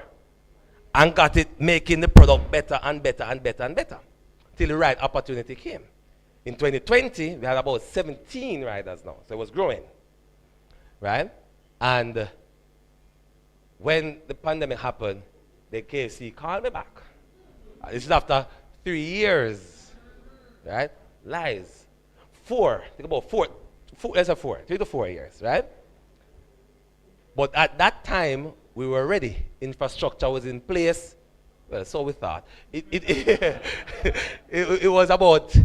and got it making the product better and better and better and better till the right opportunity came. In 2020, we had about 17 riders now, so it was growing, right? And when the pandemic happened, the KFC called me back. This is after 3 years, right? Lies. 4, think about 4, let's say 4, 3 to 4 years, right? But at that time, we were ready. Infrastructure was in place. Well, so we thought. It was about,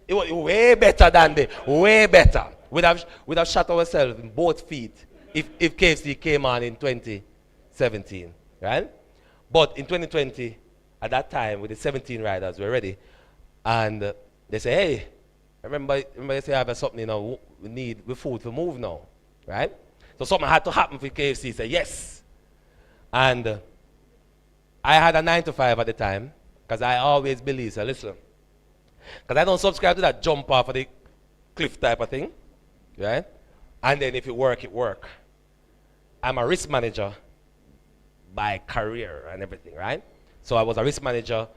it was way better than way better. We'd have shot ourselves in both feet if KFC came on in 2017, right? But in 2020, at that time, with the 17 riders, we were ready. And they say, hey, remember they say I have something, you know, we need food to move now, right? So something had to happen for KFC. Say yes. And I had a 9 to 5 at the time because I always believe, so listen, because I don't subscribe to that jump off of the cliff type of thing, right? And then if it work, it work. I'm a risk manager by career and everything, right? So I was a risk manager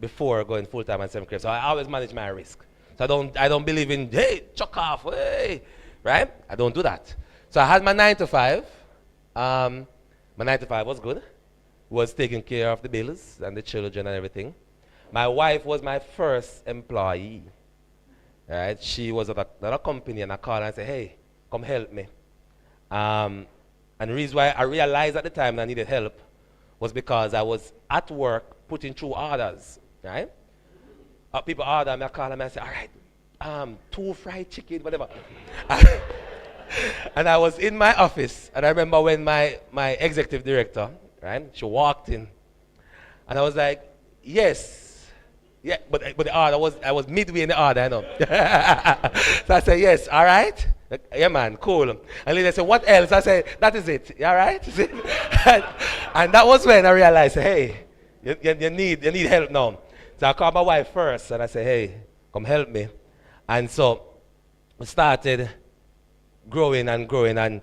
before going full-time at 7 Crib. So I always manage my risk. So I don't believe in, hey, chuck off, hey, right? I don't do that. So I had my 9 to 5. My 9 to 5 was good. Was taking care of the bills and the children and everything. My wife was my first employee. Right? She was at another company, and I called her and said, hey, come help me. And the reason why I realized at the time that I needed help was because I was at work putting through orders. Right? People order, and I call them and I say, all right, 2 fried chicken, whatever. And I was in my office, and I remember when my executive director, right, she walked in, and I was like, yes, yeah, but the order I was midway in the order, I know. So I said, yes, all right, yeah, man, cool. And they said, what else? I said, that is it, all right? and that was when I realized, hey, you need help now. So I called my wife first, and I said, hey, come help me. And so we started growing, and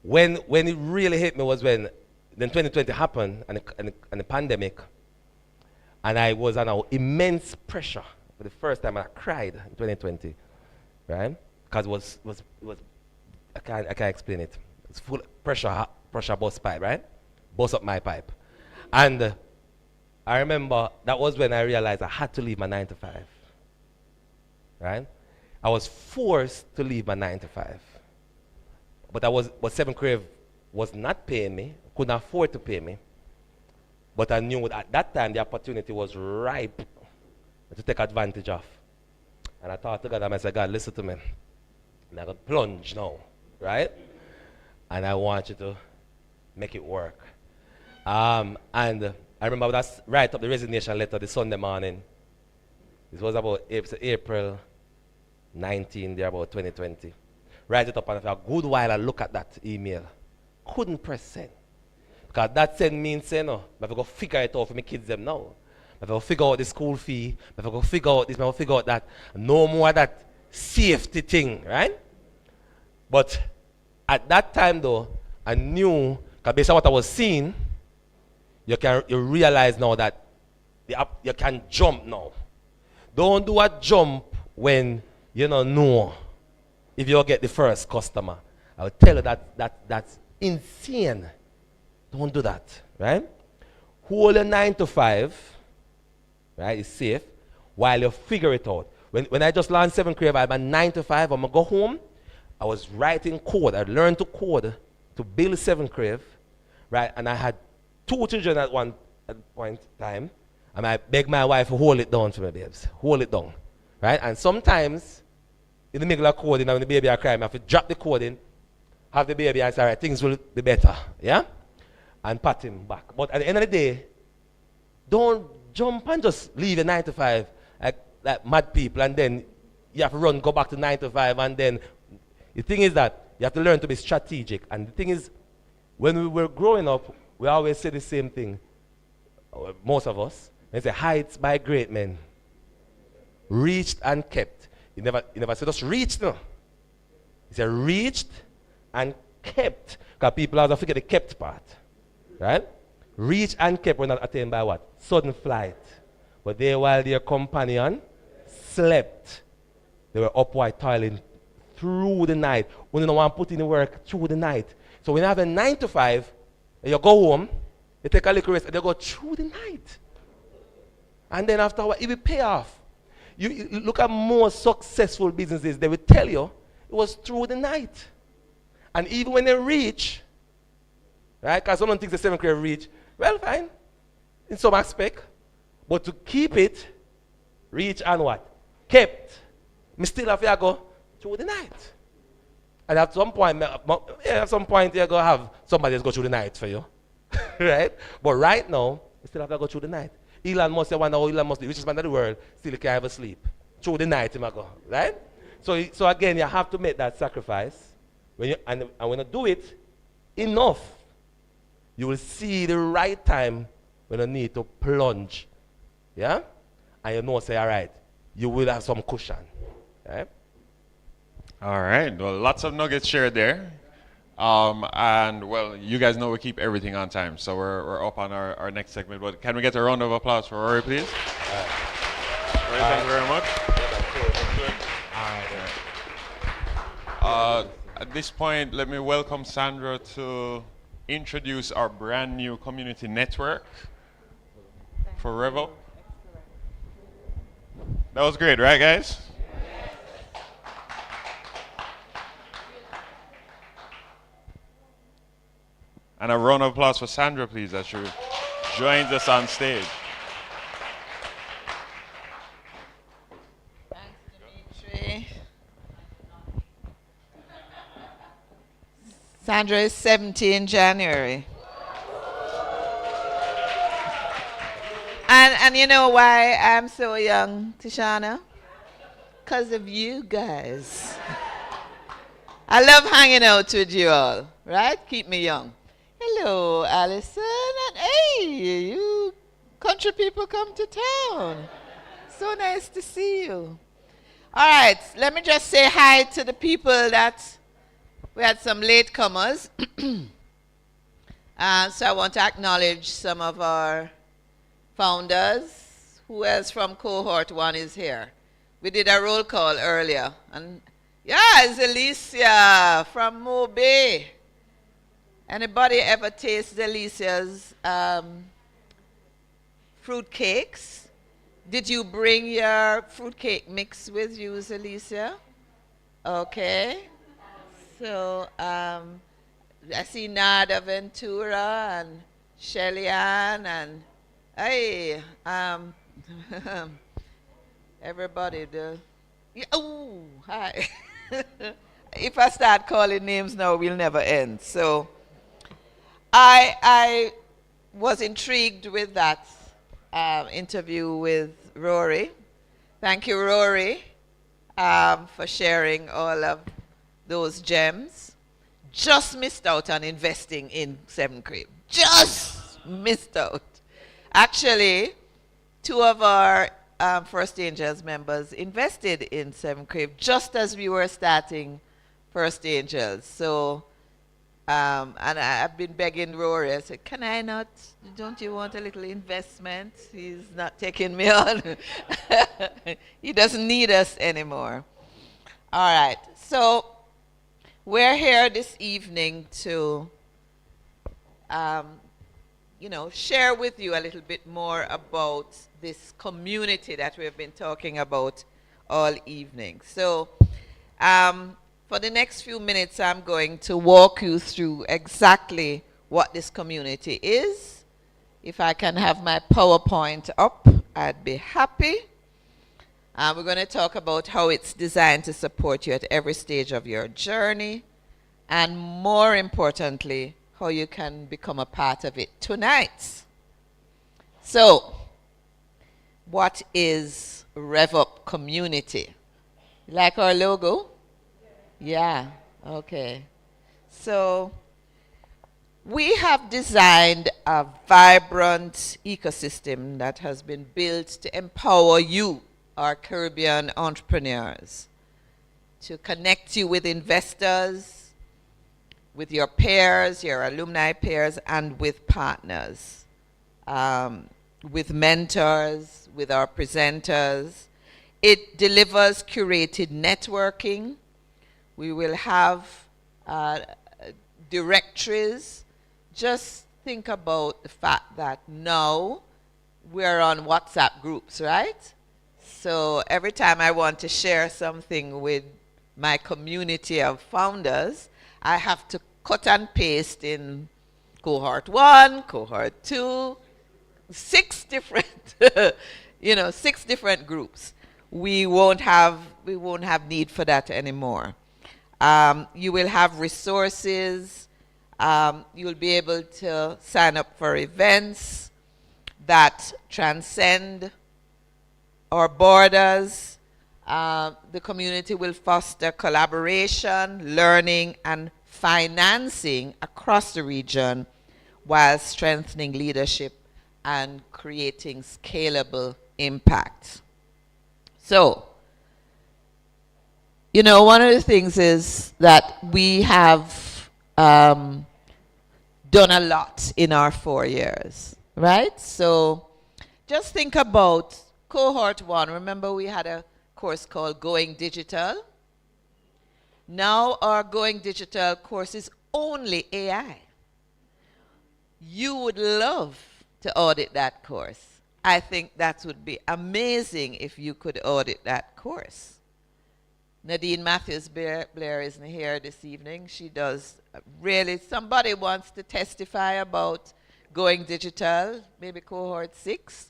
when it really hit me was when then 2020 happened, and the pandemic, and I was under immense pressure. For the first time I cried in 2020, right? Because it was I can't explain it. It's full pressure bust pipe, right? Bust up my pipe. And I remember that was when I realized I had to leave my 9 to 5. Right? I was forced to leave my 9 to 5. But 7 Crave was not paying me, couldn't afford to pay me. But I knew at that time the opportunity was ripe to take advantage of. And I thought to God, I said, God, listen to me. And I got plunge now, right? And I want you to make it work. And I remember that's write up the resignation letter the Sunday morning. This was about April 19, there about 2020. Write it up, and for a good while I look at that email. Couldn't press send. Because that send means, I have to go figure it out for my kids them now. I have to go figure out the school fee. I have to go figure out this, I have to figure out that. No more that safety thing, right? But at that time though, I knew, because based on what I was seeing, you realize now that you can jump now. Don't do a jump when you don't know if you'll get the first customer. I will tell you that's insane. Don't do that, right? Hold your 9 to 5, right? It's safe while you figure it out. When I just launched 7 Crave, I had my 9 to 5. I'm gonna go home. I was writing code. I learned to code to build 7 Crave, right? And I had 2 children at one point in time. And I begged my wife to hold it down for me, babes. Hold it down, right? And sometimes in the middle of coding, when the baby are crying, I have to drop the coding, have the baby and say, all right, things will be better, yeah? And pat him back. But at the end of the day, don't jump and just leave a 9 to 5 like mad people, and then you have to go back to 9 to 5, and then the thing is that you have to learn to be strategic. And the thing is, when we were growing up, we always say the same thing, most of us. They say, heights by great men, reached and kept. You never say just reached, no. You say reached and kept. Because people always forget the kept part. Right? Reached and kept were not attained by what? Sudden flight. But they, while their companion slept, they were upward toiling through the night. When you don't want to put in the work through the night. So when you have a 9 to 5, and you go home, you take a little rest, and you go through the night. And then after a while, it will pay off. You look at more successful businesses, they will tell you it was through the night. And even when they reach, right, because someone thinks the 7 Crave reach, well, fine, in some aspect. But to keep it, reach and what? Kept. Me still have to go through the night. And at some point, you're going to have somebody else go through the night for you. Right? But right now, you still have to go through the night. Elon Musk, I wonder how Elon Musk, the richest man in the world, still can't ever sleep. Through the night, he might go. Right? So again, you have to make that sacrifice. And when you do it enough, you will see the right time when you need to plunge. Yeah? And you know, say, all right, you will have some cushion. Right? All right. Well, lots of nuggets shared there. And well, you guys know we keep everything on time, so we're up on our next segment. But can we get a round of applause for Rory, please? Rory, thank you very much. At this point, let me welcome Sandra to introduce our brand new community network for RevUP. That was great, right, guys? And a round of applause for Sandra, please, as she joins us on stage. Thanks, Dimitri. Sandra is 70 in January. And you know why I'm so young, Tishana? Because of you guys. I love hanging out with you all, right? Keep me young. Hello, Allison. And hey, you country people come to town. So nice to see you. All right, let me just say hi to the people that we had some latecomers. So I want to acknowledge some of our founders. Who else from cohort 1 is here? We did a roll call earlier. And yeah, it's Alicia from Mobay. Anybody ever taste Alicia's fruit cakes? Did you bring your fruit cake mix with you, Alicia? Okay. So I see Nada Ventura and Shelly Ann and hey, everybody. Oh, hi. If I start calling names now, we'll never end. So I was intrigued with that interview with Rory. Thank you, Rory, for sharing all of those gems. Just missed out on investing in 7 Crib. Just missed out. Actually, 2 of our First Angels members invested in 7 Crib just as we were starting First Angels. So, and I've been begging Rory. I said, can I not? Don't you want a little investment? He's not taking me on. He doesn't need us anymore. All right. So, we're here this evening to, share with you a little bit more about this community that we've been talking about all evening. So, for the next few minutes, I'm going to walk you through exactly what this community is. If I can have my PowerPoint up, I'd be happy. We're going to talk about how it's designed to support you at every stage of your journey, and more importantly, how you can become a part of it tonight. So, what is RevUp Community? You like our logo? Yeah, okay. So, we have designed a vibrant ecosystem that has been built to empower you, our Caribbean entrepreneurs, to connect you with investors, with your peers, your alumni peers, and with partners, with mentors, with our presenters. It delivers curated networking. We will have directories. Just think about the fact that now we're on WhatsApp groups, right? So every time I want to share something with my community of founders, I have to cut and paste in cohort 1, cohort 2, 6 different, 6 different groups. We won't have need for that anymore. You will have resources. You'll be able to sign up for events that transcend our borders. The community will foster collaboration, learning, and financing across the region while strengthening leadership and creating scalable impact. So, one of the things is that we have done a lot in our 4 years, right? So just think about cohort 1. Remember we had a course called Going Digital? Now our Going Digital course is only AI. You would love to audit that course. I think that would be amazing if you could audit that course. Nadine Matthews-Blair isn't here this evening. She does really, somebody wants to testify about Going Digital, maybe cohort 6.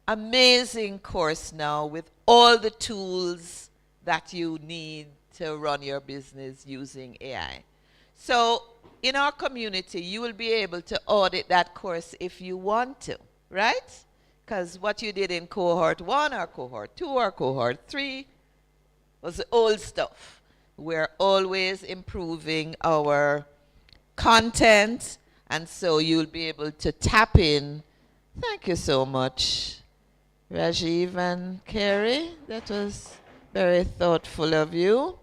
Amazing course now with all the tools that you need to run your business using AI. So in our community, you will be able to audit that course if you want to, right? Because what you did in cohort 1 or cohort 2 or cohort 3 was the old stuff. We're always improving our content, and so you'll be able to tap in. Thank you so much, Rajiv and Kerry. That was very thoughtful of you.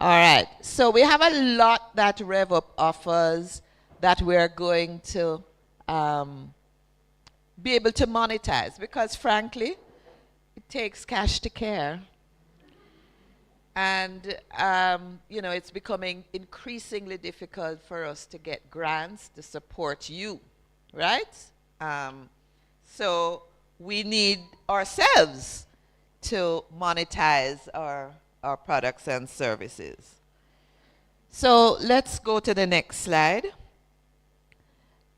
All right, so we have a lot that RevUp offers that we're going to be able to monetize, because frankly, it takes cash to care. And, you know, it's becoming increasingly difficult for us to get grants to support you, right? So we need ourselves to monetize our products and services. So let's go to the next slide.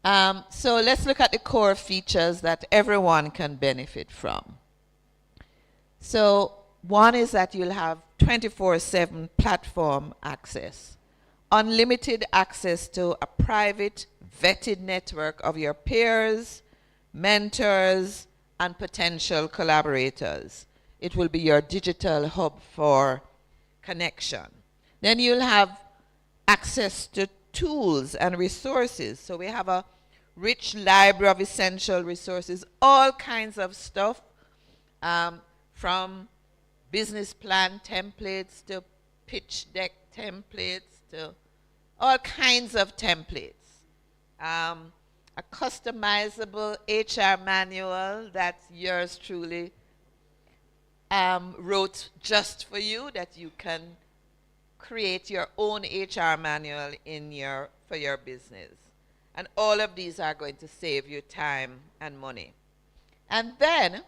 So let's look at the core features that everyone can benefit from. So one is that you'll have 24/7 platform access, unlimited access to a private, vetted network of your peers, mentors, and potential collaborators. It will be your digital hub for connection. Then you'll have access to tools and resources. So we have a rich library of essential resources, all kinds of stuff, from business plan templates to pitch deck templates to all kinds of templates. A customizable HR manual that yours truly wrote just for you, that you can create your own HR manual for your business. And all of these are going to save you time and money. And then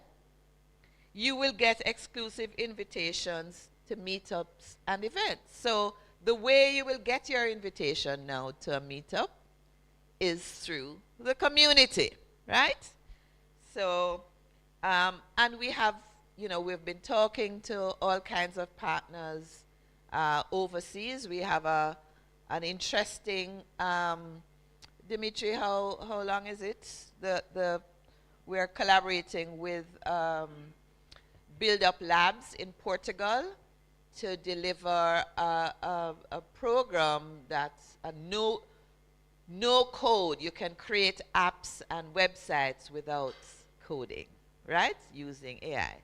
you will get exclusive invitations to meetups and events. So the way you will get your invitation now to a meetup is through the community, right? So, and we have, you know, we've been talking to all kinds of partners overseas. We have an interesting, Dimitri, how long is it? We're collaborating with MeetUp Labs in Portugal to deliver a program that's a no code. You can create apps and websites without coding, right? Using AI.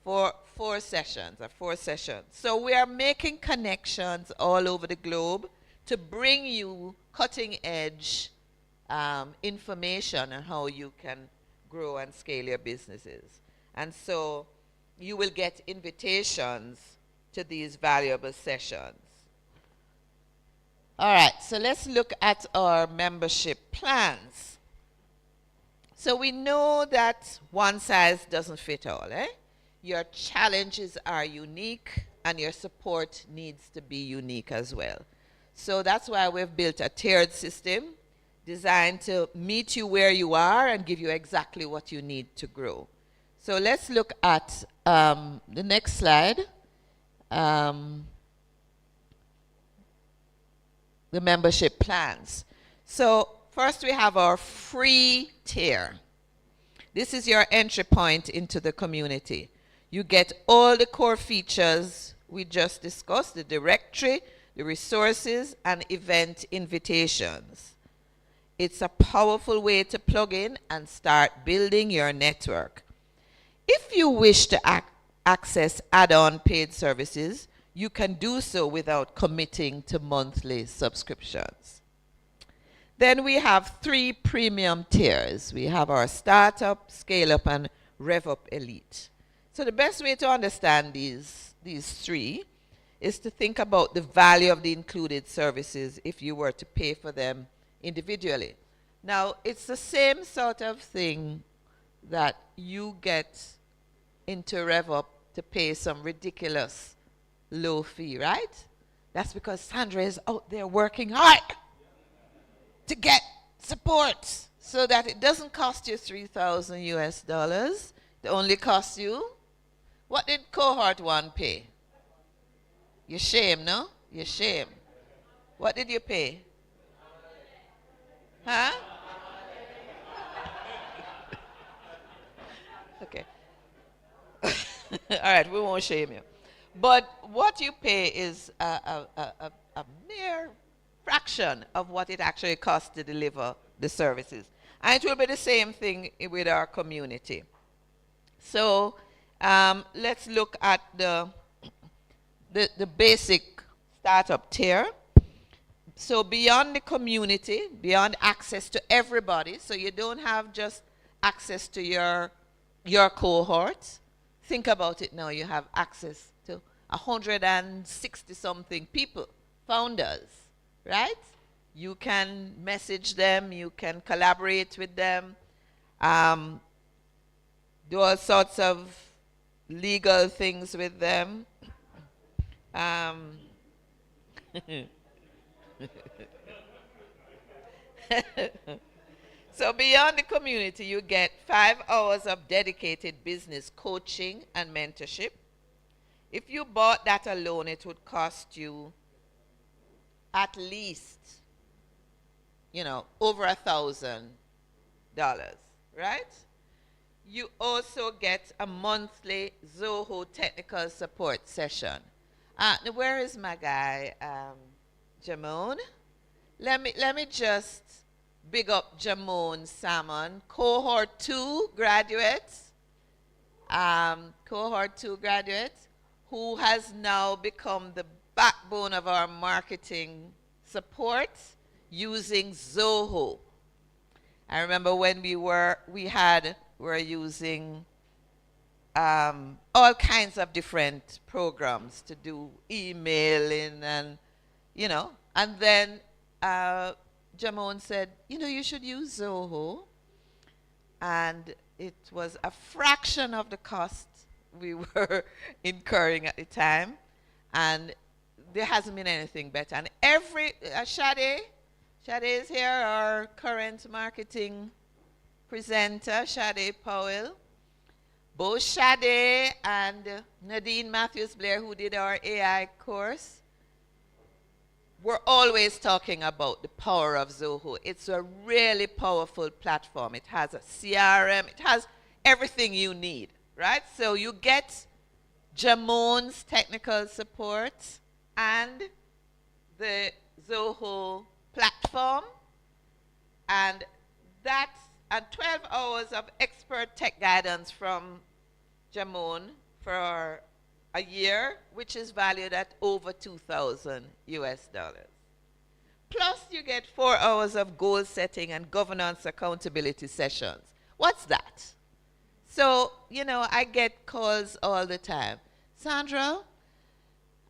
For 4 sessions. So we are making connections all over the globe to bring you cutting edge information on how you can grow and scale your businesses. And so you will get invitations to these valuable sessions. All right, so let's look at our membership plans. So we know that one size doesn't fit all, eh? Your challenges are unique and your support needs to be unique as well. So that's why we've built a tiered system designed to meet you where you are and give you exactly what you need to grow. So let's look at the next slide. The membership plans. So first we have our free tier. This is your entry point into the community. You get all the core features we just discussed, the directory, the resources, and event invitations. It's a powerful way to plug in and start building your network. If you wish to access add-on paid services, you can do so without committing to monthly subscriptions. Then we have 3 premium tiers. We have our startup, scale up, and RevUp Elite. So the best way to understand these 3 is to think about the value of the included services if you were to pay for them individually. Now, it's the same sort of thing that you get into RevUp to pay some ridiculous low fee, right? That's because Sandra is out there working hard to get support so that it doesn't cost you $3,000 US. It only costs you, what did cohort 1 pay? You're shame, no? You're shame. What did you pay? Huh? Okay. All right, we won't shame you. But what you pay is a mere fraction of what it actually costs to deliver the services. And it will be the same thing with our community. So let's look at the basic startup tier. So beyond the community, beyond access to everybody, so you don't have just access to your cohort. Think about it now, you have access to 160 something people, founders, right? You can message them, you can collaborate with them, do all sorts of legal things with them. So beyond the community, you get 5 hours of dedicated business coaching and mentorship. If you bought that alone, it would cost you at least, over $1,000, right? You also get a monthly Zoho technical support session. Where is my guy, Jamon? Let me just big up Jamon Salmon, cohort 2 graduates, who has now become the backbone of our marketing support using Zoho. I remember when we were using all kinds of different programs to do emailing and then Jamon said, you should use Zoho. And it was a fraction of the cost we were incurring at the time. And there hasn't been anything better. And Shade is here, our current marketing presenter, Shade Powell. Both Shade and Nadine Matthews-Blair, who did our AI course, we're always talking about the power of Zoho. It's a really powerful platform. It has a CRM. It has everything you need, right? So you get Jamon's technical support and the Zoho platform, and 12 hours of expert tech guidance from Jamon for a year, which is valued at over $2,000 US. Plus, you get 4 hours of goal setting and governance accountability sessions. What's that? So, I get calls all the time. Sandra,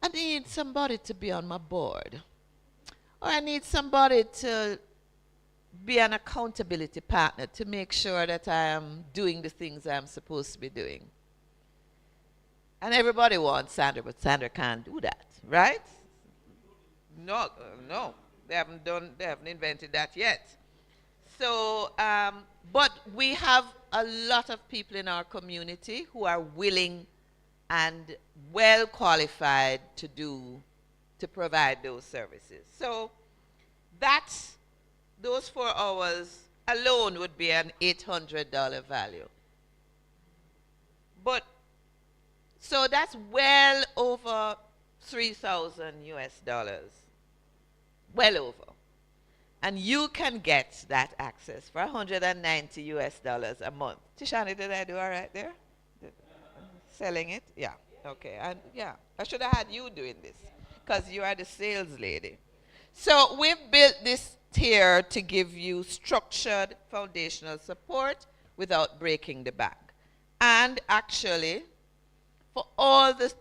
I need somebody to be on my board. Or I need somebody to be an accountability partner to make sure that I am doing the things I'm supposed to be doing. And everybody wants Sandra, but Sandra can't do that, right? No, they haven't invented that yet. So, but we have a lot of people in our community who are willing and well qualified to provide those services. So those 4 hours alone would be an $800 value. But so that's well over $3,000 US. Well over. And you can get that access for $190 US a month. Tishani, did I do all right there? Selling it? Yeah. Okay. And yeah, I should have had you doing this because you are the sales lady. So we've built this tier to give you structured foundational support without breaking the bank. And actually, for all the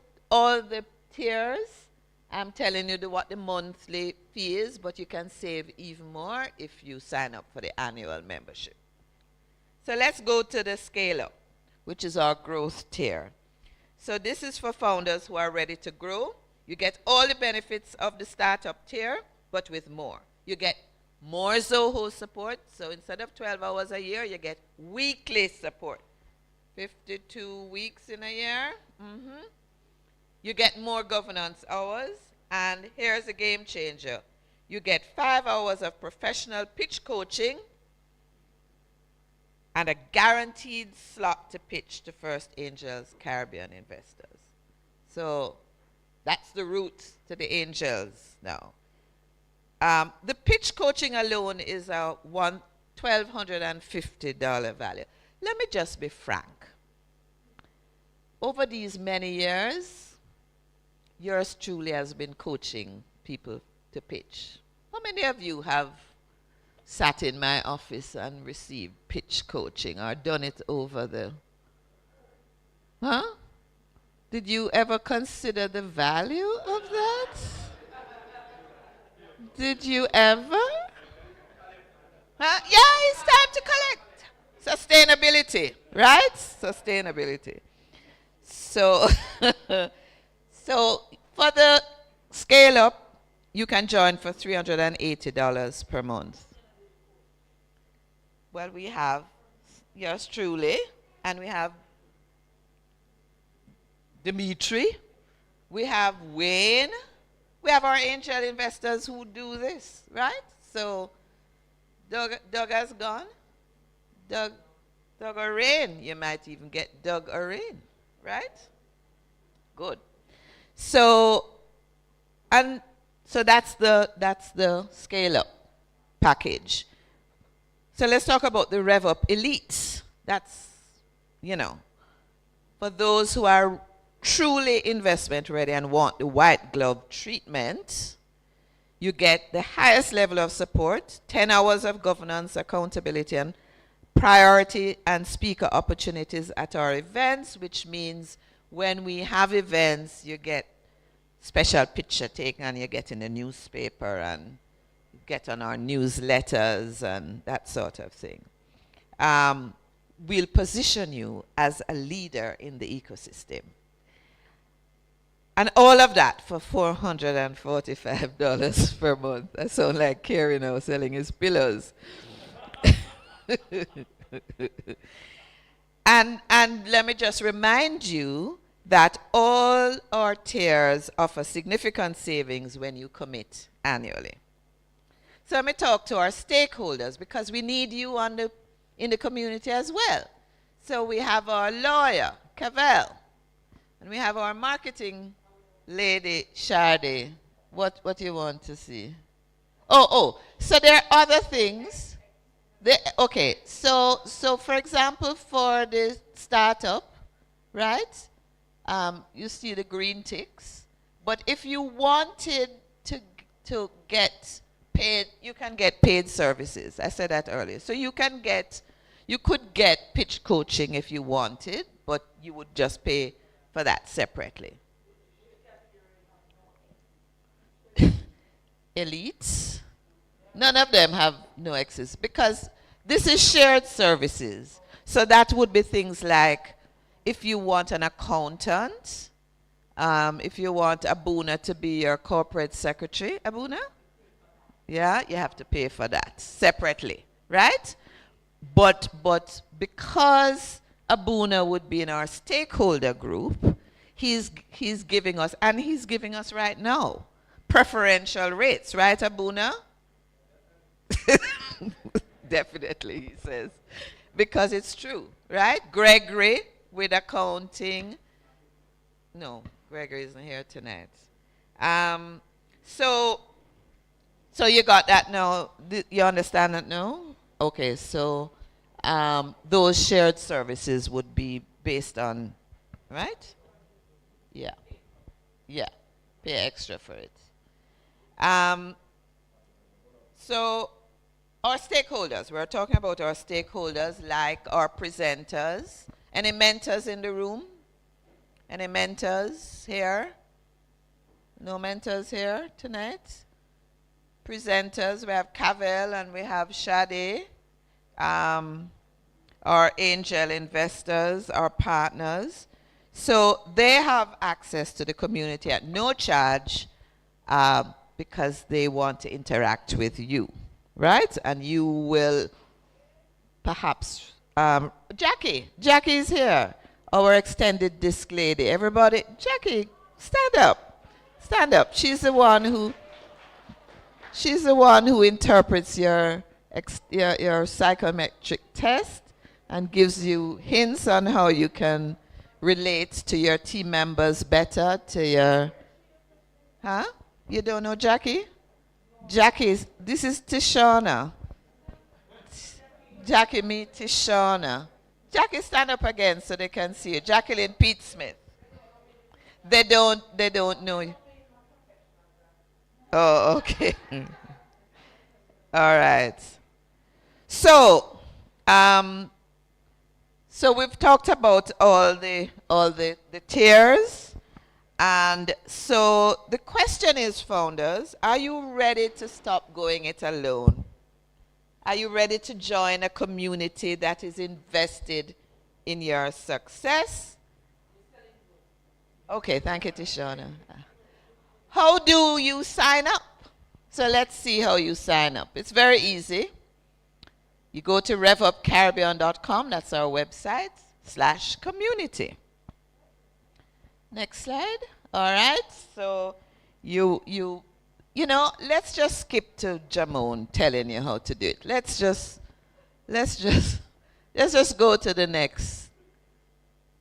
tiers, I'm telling you what the monthly fee is, but you can save even more if you sign up for the annual membership. So let's go to the scale up, which is our growth tier. So this is for founders who are ready to grow. You get all the benefits of the startup tier, but with more. You get more Zoho support. So instead of 12 hours a year, you get weekly support. 52 weeks in a year. You get more governance hours. And here's a game changer. You get 5 hours of professional pitch coaching and a guaranteed slot to pitch to First Angels Caribbean investors. So that's the route to the angels now. The pitch coaching alone is a $1,250 value. Let me just be frank. Over these many years, yours truly has been coaching people to pitch. How many of you have sat in my office and received pitch coaching or done it over the... Huh? Did you ever consider the value of that? Did you ever? Huh? Yeah, it's time to collect. Sustainability, right? Sustainability. So, so for the scale up, you can join for $380 per month. Well, we have yours truly, and we have Dimitri, we have Wayne, we have our angel investors who do this, right? So Doug has gone. Doug Orain, you might even get Doug Orain, right? Good. So, and so that's the scale up package. So let's talk about the RevUP Elite. That's, for those who are truly investment ready and want the white glove treatment, you get the highest level of support, 10 hours of governance, accountability, and priority and speaker opportunities at our events, which means when we have events, you get special picture taken and you get in the newspaper and get on our newsletters and that sort of thing. We'll position you as a leader in the ecosystem. And all of that for $445 per month. I sound like Kerry now selling his pillows. And let me just remind you that all our tiers offer significant savings when you commit annually. So let me talk to our stakeholders because we need you in the community as well. So we have our lawyer, Cavell, and we have our marketing lady, Sade. What do you want to see? Oh, so there are other things. Okay, so for example, for the startup, right? You see the green ticks. But if you wanted to get paid, you can get paid services. I said that earlier. So you could get pitch coaching if you wanted, but you would just pay for that separately. Elites, none of them have no access because this is shared services. So that would be things like if you want an accountant, if you want Abuna to be your corporate secretary, Abuna, yeah, you have to pay for that separately, right? But because Abuna would be in our stakeholder group, he's giving us, and he's giving us right now, preferential rates, right, Abuna? Definitely, he says. Because it's true, right? Gregory with accounting. No, Gregory isn't here tonight. So you got that now? You understand that now? Okay, so those shared services would be based on, right? Yeah. Yeah. Pay extra for it. So our stakeholders. We're talking about our stakeholders, like our presenters. Any mentors in the room? Any mentors here? No mentors here tonight? Presenters, we have Cavell and we have Shade, our angel investors, our partners. So they have access to the community at no charge because they want to interact with you, right? And you will perhaps, Jackie's here, our extended disc lady. Everybody, Jackie, stand up, stand up. She's the one who interprets your psychometric test and gives you hints on how you can relate to your team members better, to your, huh? You don't know Jackie? This is Tishana. Jackie, meet Tishana. Jackie, stand up again so they can see you. Jacqueline Pete Smith. They don't know you. Oh, okay. All right. So, so we've talked about all the tiers. And so the question is, founders, are you ready to stop going it alone? Are you ready to join a community that is invested in your success? Okay, thank you, Tishana. How do you sign up? So let's see how you sign up. It's very easy. You go to RevUpCaribbean.com, that's our website, /community. Next slide. All right. So you know, let's just skip to Jamon telling you how to do it. Let's just go to the next.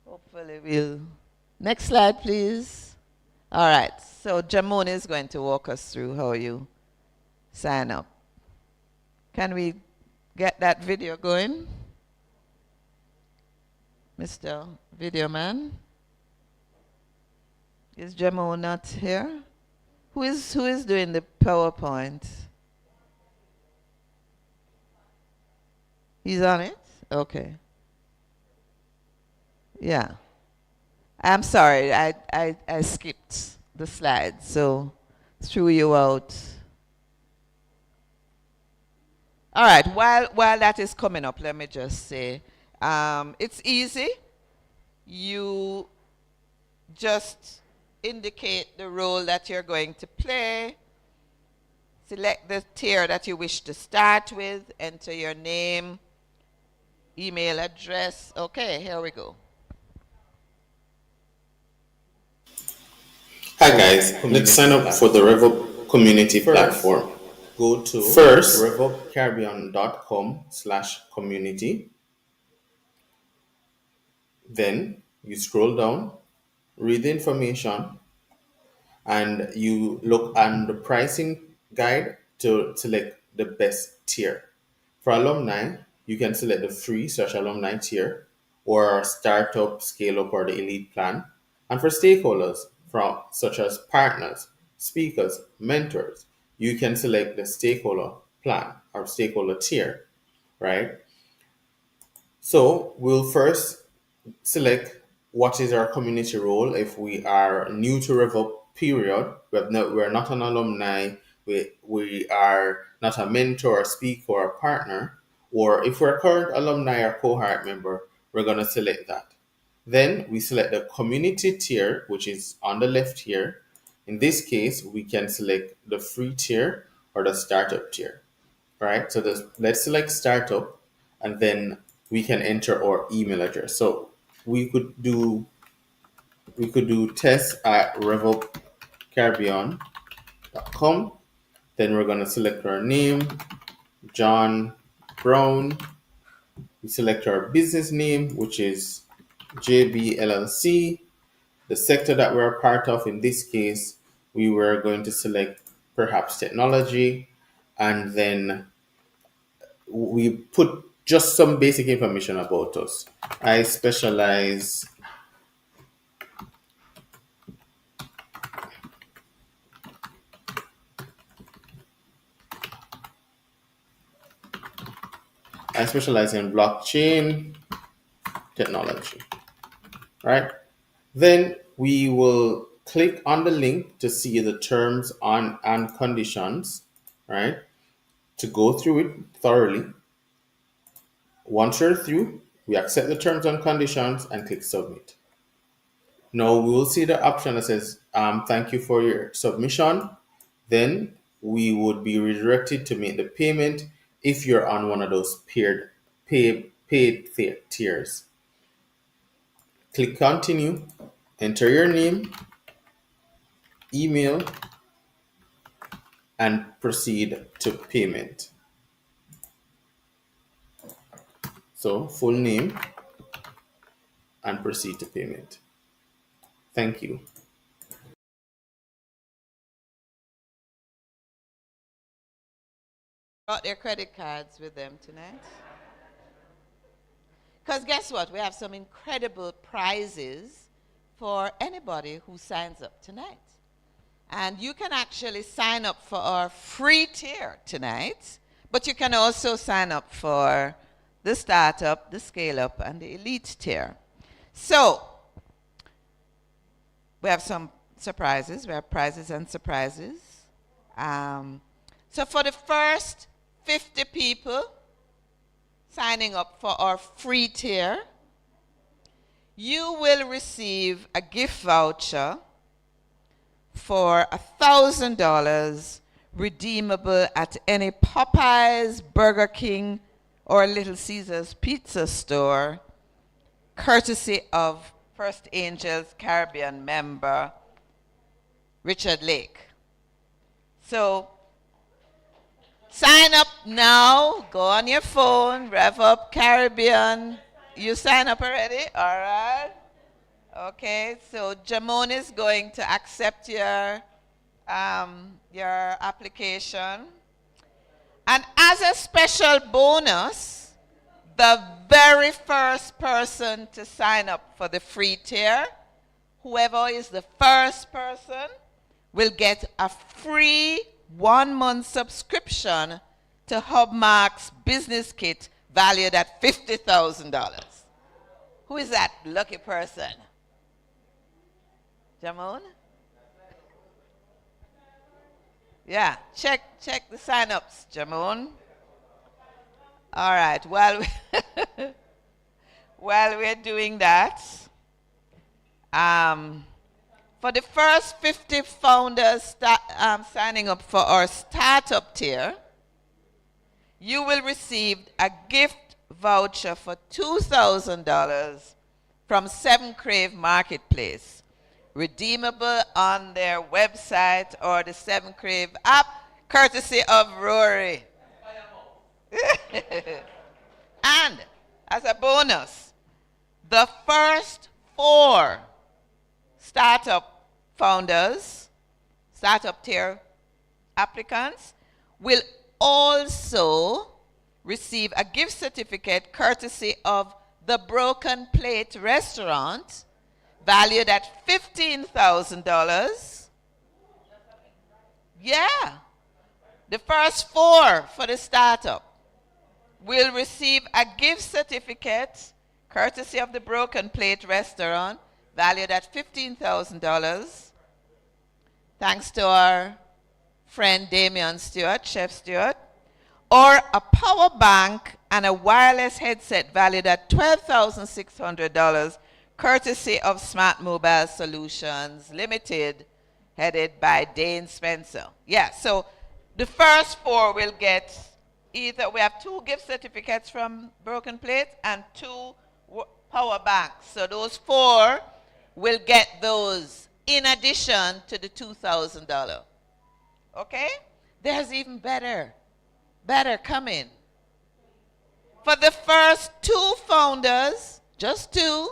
Hopefully we'll. Next slide, please. All right. So Jamon is going to walk us through how you sign up. Can we get that video going? Mr. Video Man? Is Jamon not here? Who is doing the PowerPoint? He's on it? Okay. Yeah. I'm sorry, I skipped the slides, so threw you out. All right, while that is coming up, let me just say, it's easy. You just indicate the role that you're going to play. Select the tier that you wish to start with, enter your name, email address. Okay, here we go. Hi guys, let's sign up for the RevUp community platform. Go to first RevUpCaribbean.com/community. Then you scroll down, read the information, and you look on the pricing guide to select the best tier. For alumni, you can select the free/alumni tier or startup, scale up, or the elite plan. And for stakeholders, such as partners, speakers, mentors, you can select the stakeholder plan or stakeholder tier, right? So we'll first select what is our community role. If we are new to RevUp, period, we're not an alumni, we are not a mentor, speaker, or partner, or if we're a current alumni or cohort member, we're going to select that. Then we select the community tier, which is on the left here. In this case, we can select the free tier or the startup tier, right? So let's select startup, and then we can enter our email address. So we could do test@revupcaribbean.com. Then we're going to select our name, John Brown. We select our business name, which is JBLLC. The sector that we're a part of, in this case, we were going to select perhaps technology, and then we put just some basic information about us. I specialize I specialize in blockchain technology, right? Then we will click on the link to see the terms on and conditions, right? To go through it thoroughly. Once you're through, we accept the terms and conditions and click submit. Now we will see the option that says, thank you for your submission. Then we would be redirected to make the payment if you're on one of those paid tiers. Click continue, enter your name, email, and proceed to payment. So full name and proceed to payment. Thank you. Brought their credit cards with them tonight. Because guess what? We have some incredible prizes for anybody who signs up tonight. And you can actually sign up for our free tier tonight, but you can also sign up for the startup, the scale up, and the elite tier. So, we have some surprises. We have prizes and surprises. So for the first 50 people signing up for our free tier, you will receive a gift voucher for $1,000 redeemable at any Popeyes, Burger King, or Little Caesars Pizza store, courtesy of First Angels Caribbean member Richard Lake. So sign up now. Go on your phone, RevUP Caribbean. You sign up already? All right. Okay, so Jamon is going to accept your application. And as a special bonus, the very first person to sign up for the free tier, whoever is the first person, will get a free 1-month subscription to Hubmark's business kit valued at $50,000. Who is that lucky person? Jamon? Yeah, check the sign-ups, Jamon. All right, while we're doing that, for the first 50 founders signing up for our startup tier, you will receive a gift voucher for $2,000 from 7 Crave Marketplace, redeemable on their website or the 7 Crave app, courtesy of Rory. And as a bonus, the first 4 startup founders, startup tier applicants, will also receive a gift certificate courtesy of the Broken Plate restaurant, valued at $15,000. Yeah. The first 4 for the startup will receive a gift certificate courtesy of the Broken Plate restaurant, valued at $15,000. Thanks to our friend Damian Stewart, Chef Stewart. Or a power bank and a wireless headset valued at $12,600, courtesy of Smart Mobile Solutions Limited, headed by Dane Spencer. Yeah, so the first 4 will get either, we have 2 gift certificates from Broken Plate and 2 power banks. So those 4 will get those in addition to the $2,000. Okay? There's even better coming. For the first 2 founders, just 2,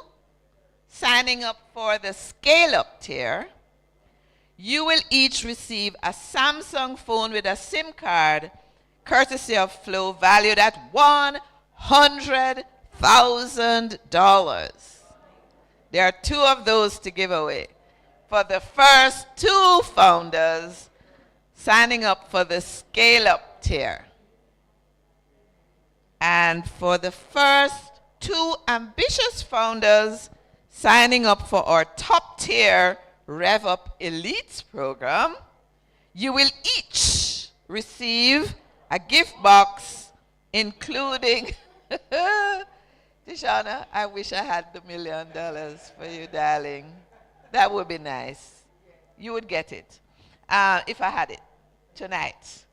signing up for the scale-up tier, you will each receive a Samsung phone with a SIM card, courtesy of Flow, valued at $100,000. There are 2 of those to give away. For the first 2 founders signing up for the scale-up tier. And for the first 2 ambitious founders signing up for our top tier RevUP Elites program, you will each receive a gift box including Tishana, I wish I had the $1 million for you, darling. That would be nice. You would get it if I had it tonight.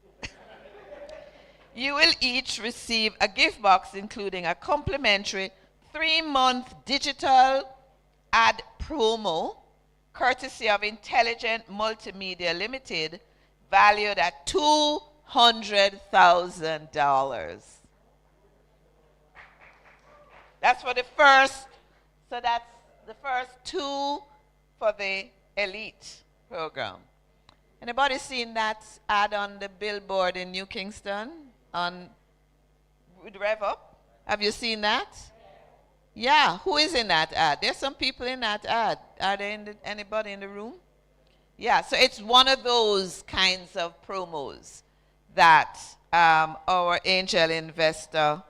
You will each receive a gift box including a complimentary 3-month digital ad promo courtesy of Intelligent Multimedia Limited valued at $200,000. That's for the first, so that's the first 2 for the elite program. Anybody seen that ad on the billboard in New Kingston with RevUp? Have you seen that? Yeah, who is in that ad? There's some people in that ad. Are there anybody in the room? Yeah, so it's one of those kinds of promos that our angel investor,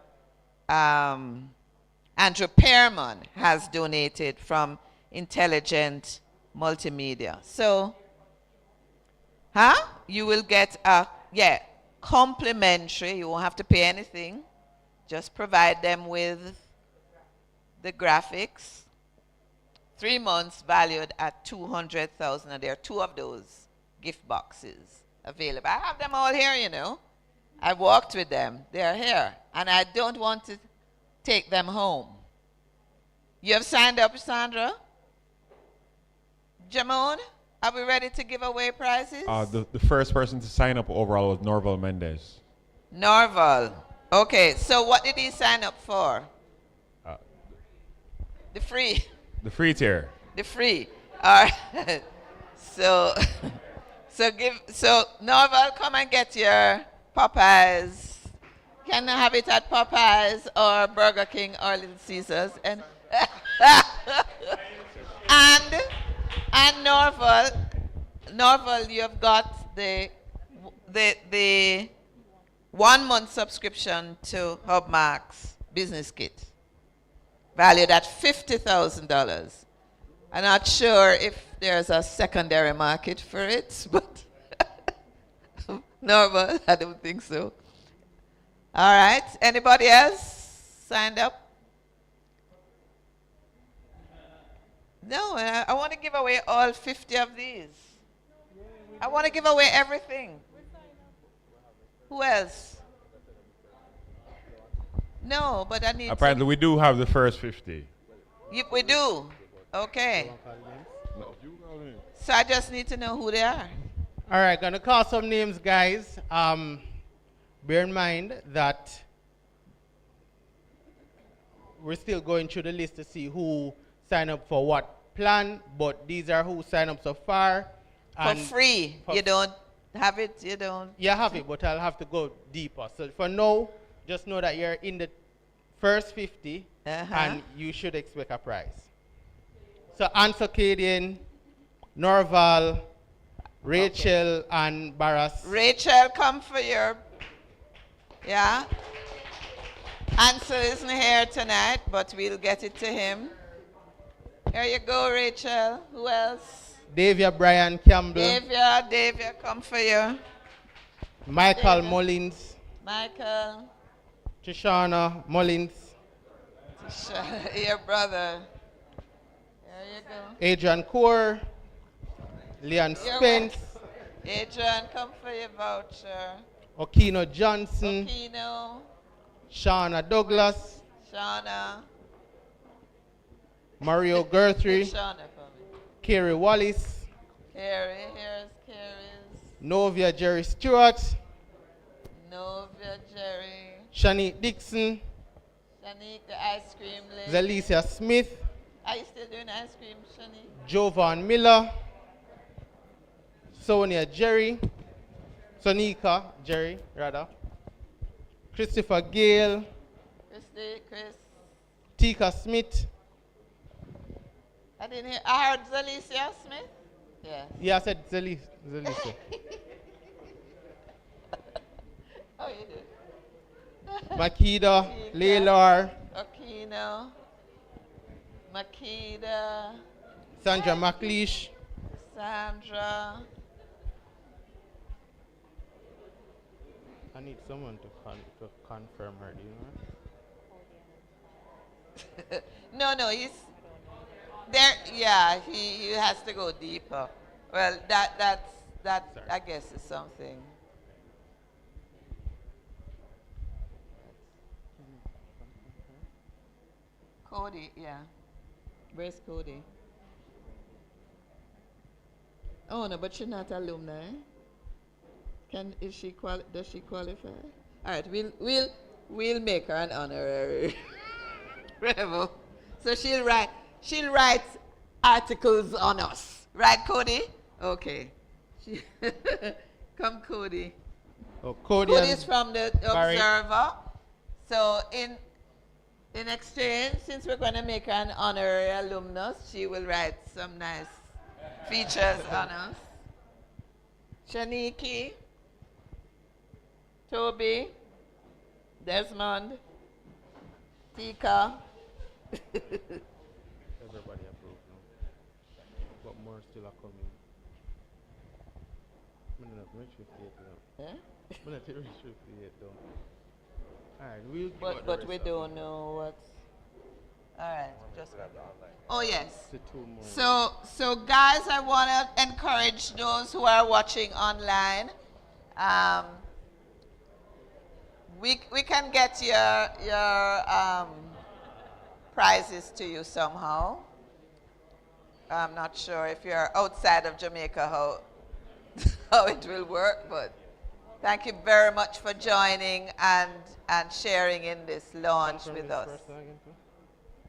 Andrew Pearman, has donated from Intelligent Multimedia. So, you will get a, complimentary. You won't have to pay anything. Just provide them with the graphics. 3 months valued at $200,000, and there are 2 of those gift boxes available. I have them all here, you know. I walked with them. They're here, and I don't want to take them home. You have signed up, Sandra? Jamon, are we ready to give away prizes? The first person to sign up overall was Norval Mendez. Norval. Okay, so what did he sign up for? The free. The free tier. The free. All right. So Norval, come and get your Popeyes. Can I have it at Popeyes or Burger King or Little Caesars? And Norval, you have got the 1-month subscription to Hubmark's business kit, valued at $50,000. I'm not sure if there's a secondary market for it, but Norval, I don't think so. All right. Anybody else signed up? No, I want to give away all 50 of these. I want to give away everything. Who else? No, but I need Apparently, we do have the first 50. We do? Okay. So I just need to know who they are. All right, gonna call some names, guys. Bear in mind that we're still going through the list to see who signed up for what plan, but these are who signed up so far. For free. You don't have it, you don't? Yeah, I have it, but I'll have to go deeper. So for now, just know that you're in the first 50, and you should expect a prize. So Ansel Cadian, Norval, Rachel, and Barras. Rachel, come for your, yeah. Ansel isn't here tonight, but we'll get it to him. Here you go, Rachel. Who else? Davia Brian Campbell. Davia, come for you. Michael Davia. Mullins. Michael. Tishana Mullins. Your brother. There you go. Adrian Kaur. Leon Spence. Adrian, come for your voucher. Okino Johnson. Okino. Shauna Douglas. Shauna. Mario Guthrie. Shauna for me. Kerry Wallace. Kerry, here's Kerry's. Novia Jerry Stewart. Novia Jerry. Shanique Dixon. Shanique, the ice cream lady. Zalicia Smith. Are you still doing ice cream, Shanique? Jovan Miller. Sonia Jerry. Sonika Jerry, rather. Christopher Gale. Chris. Tika Smith. I didn't hear. I heard Zalicia Smith. Yeah. Yeah, I said Zalicia. Oh, you did. Makeda, Tika, Laylor, Okino, Makeda, Sandra McLeish. Sandra. I need someone to confirm her, do you know? No, he's there. Yeah, he has to go deeper. Well, that Sorry. I guess is something. Cody, yeah. Where's Cody? Oh no, but she's not alumni. Does she qualify? All right, we'll make her an honorary rebel. So she'll write articles on us, right, Cody? Okay. Come, Cody. Oh, Cody Cody's from the Barry. Observer. So in exchange, since we're going to make her an honorary alumnus, she will write some nice features on us. Shaniki, Toby, Desmond, Tika. Everybody approved now. But more still are coming. I'm not reach 58 now. Eh? I'm not reach 58 though. Alright, we'll give out the But we rest of don't know what's. All right, just. Oh yes. the two more. So guys, I want to encourage those who are watching online. We can get your prizes to you somehow. I'm not sure if you're outside of Jamaica how it will work, but thank you very much for joining and sharing in this launch Confirm with this us. person again, too?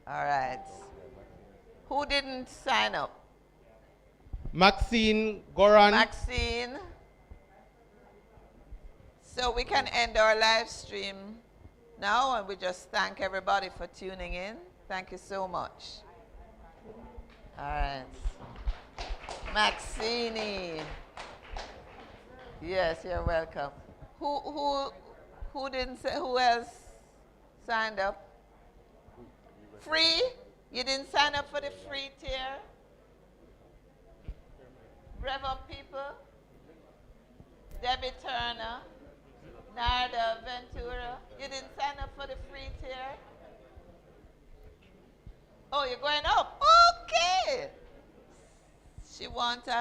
All right. Who didn't sign up? Maxine Goran. Maxine. So we can end our live stream now, and we just thank everybody for tuning in. Thank you so much. All right. Maxine. Yes, you're welcome. Who didn't say, who else signed up? Free? You didn't sign up for the free tier? RevUP people? Debbie Turner? Narda Ventura? You didn't sign up for the free tier? Oh, you're going up? Okay. She wants us.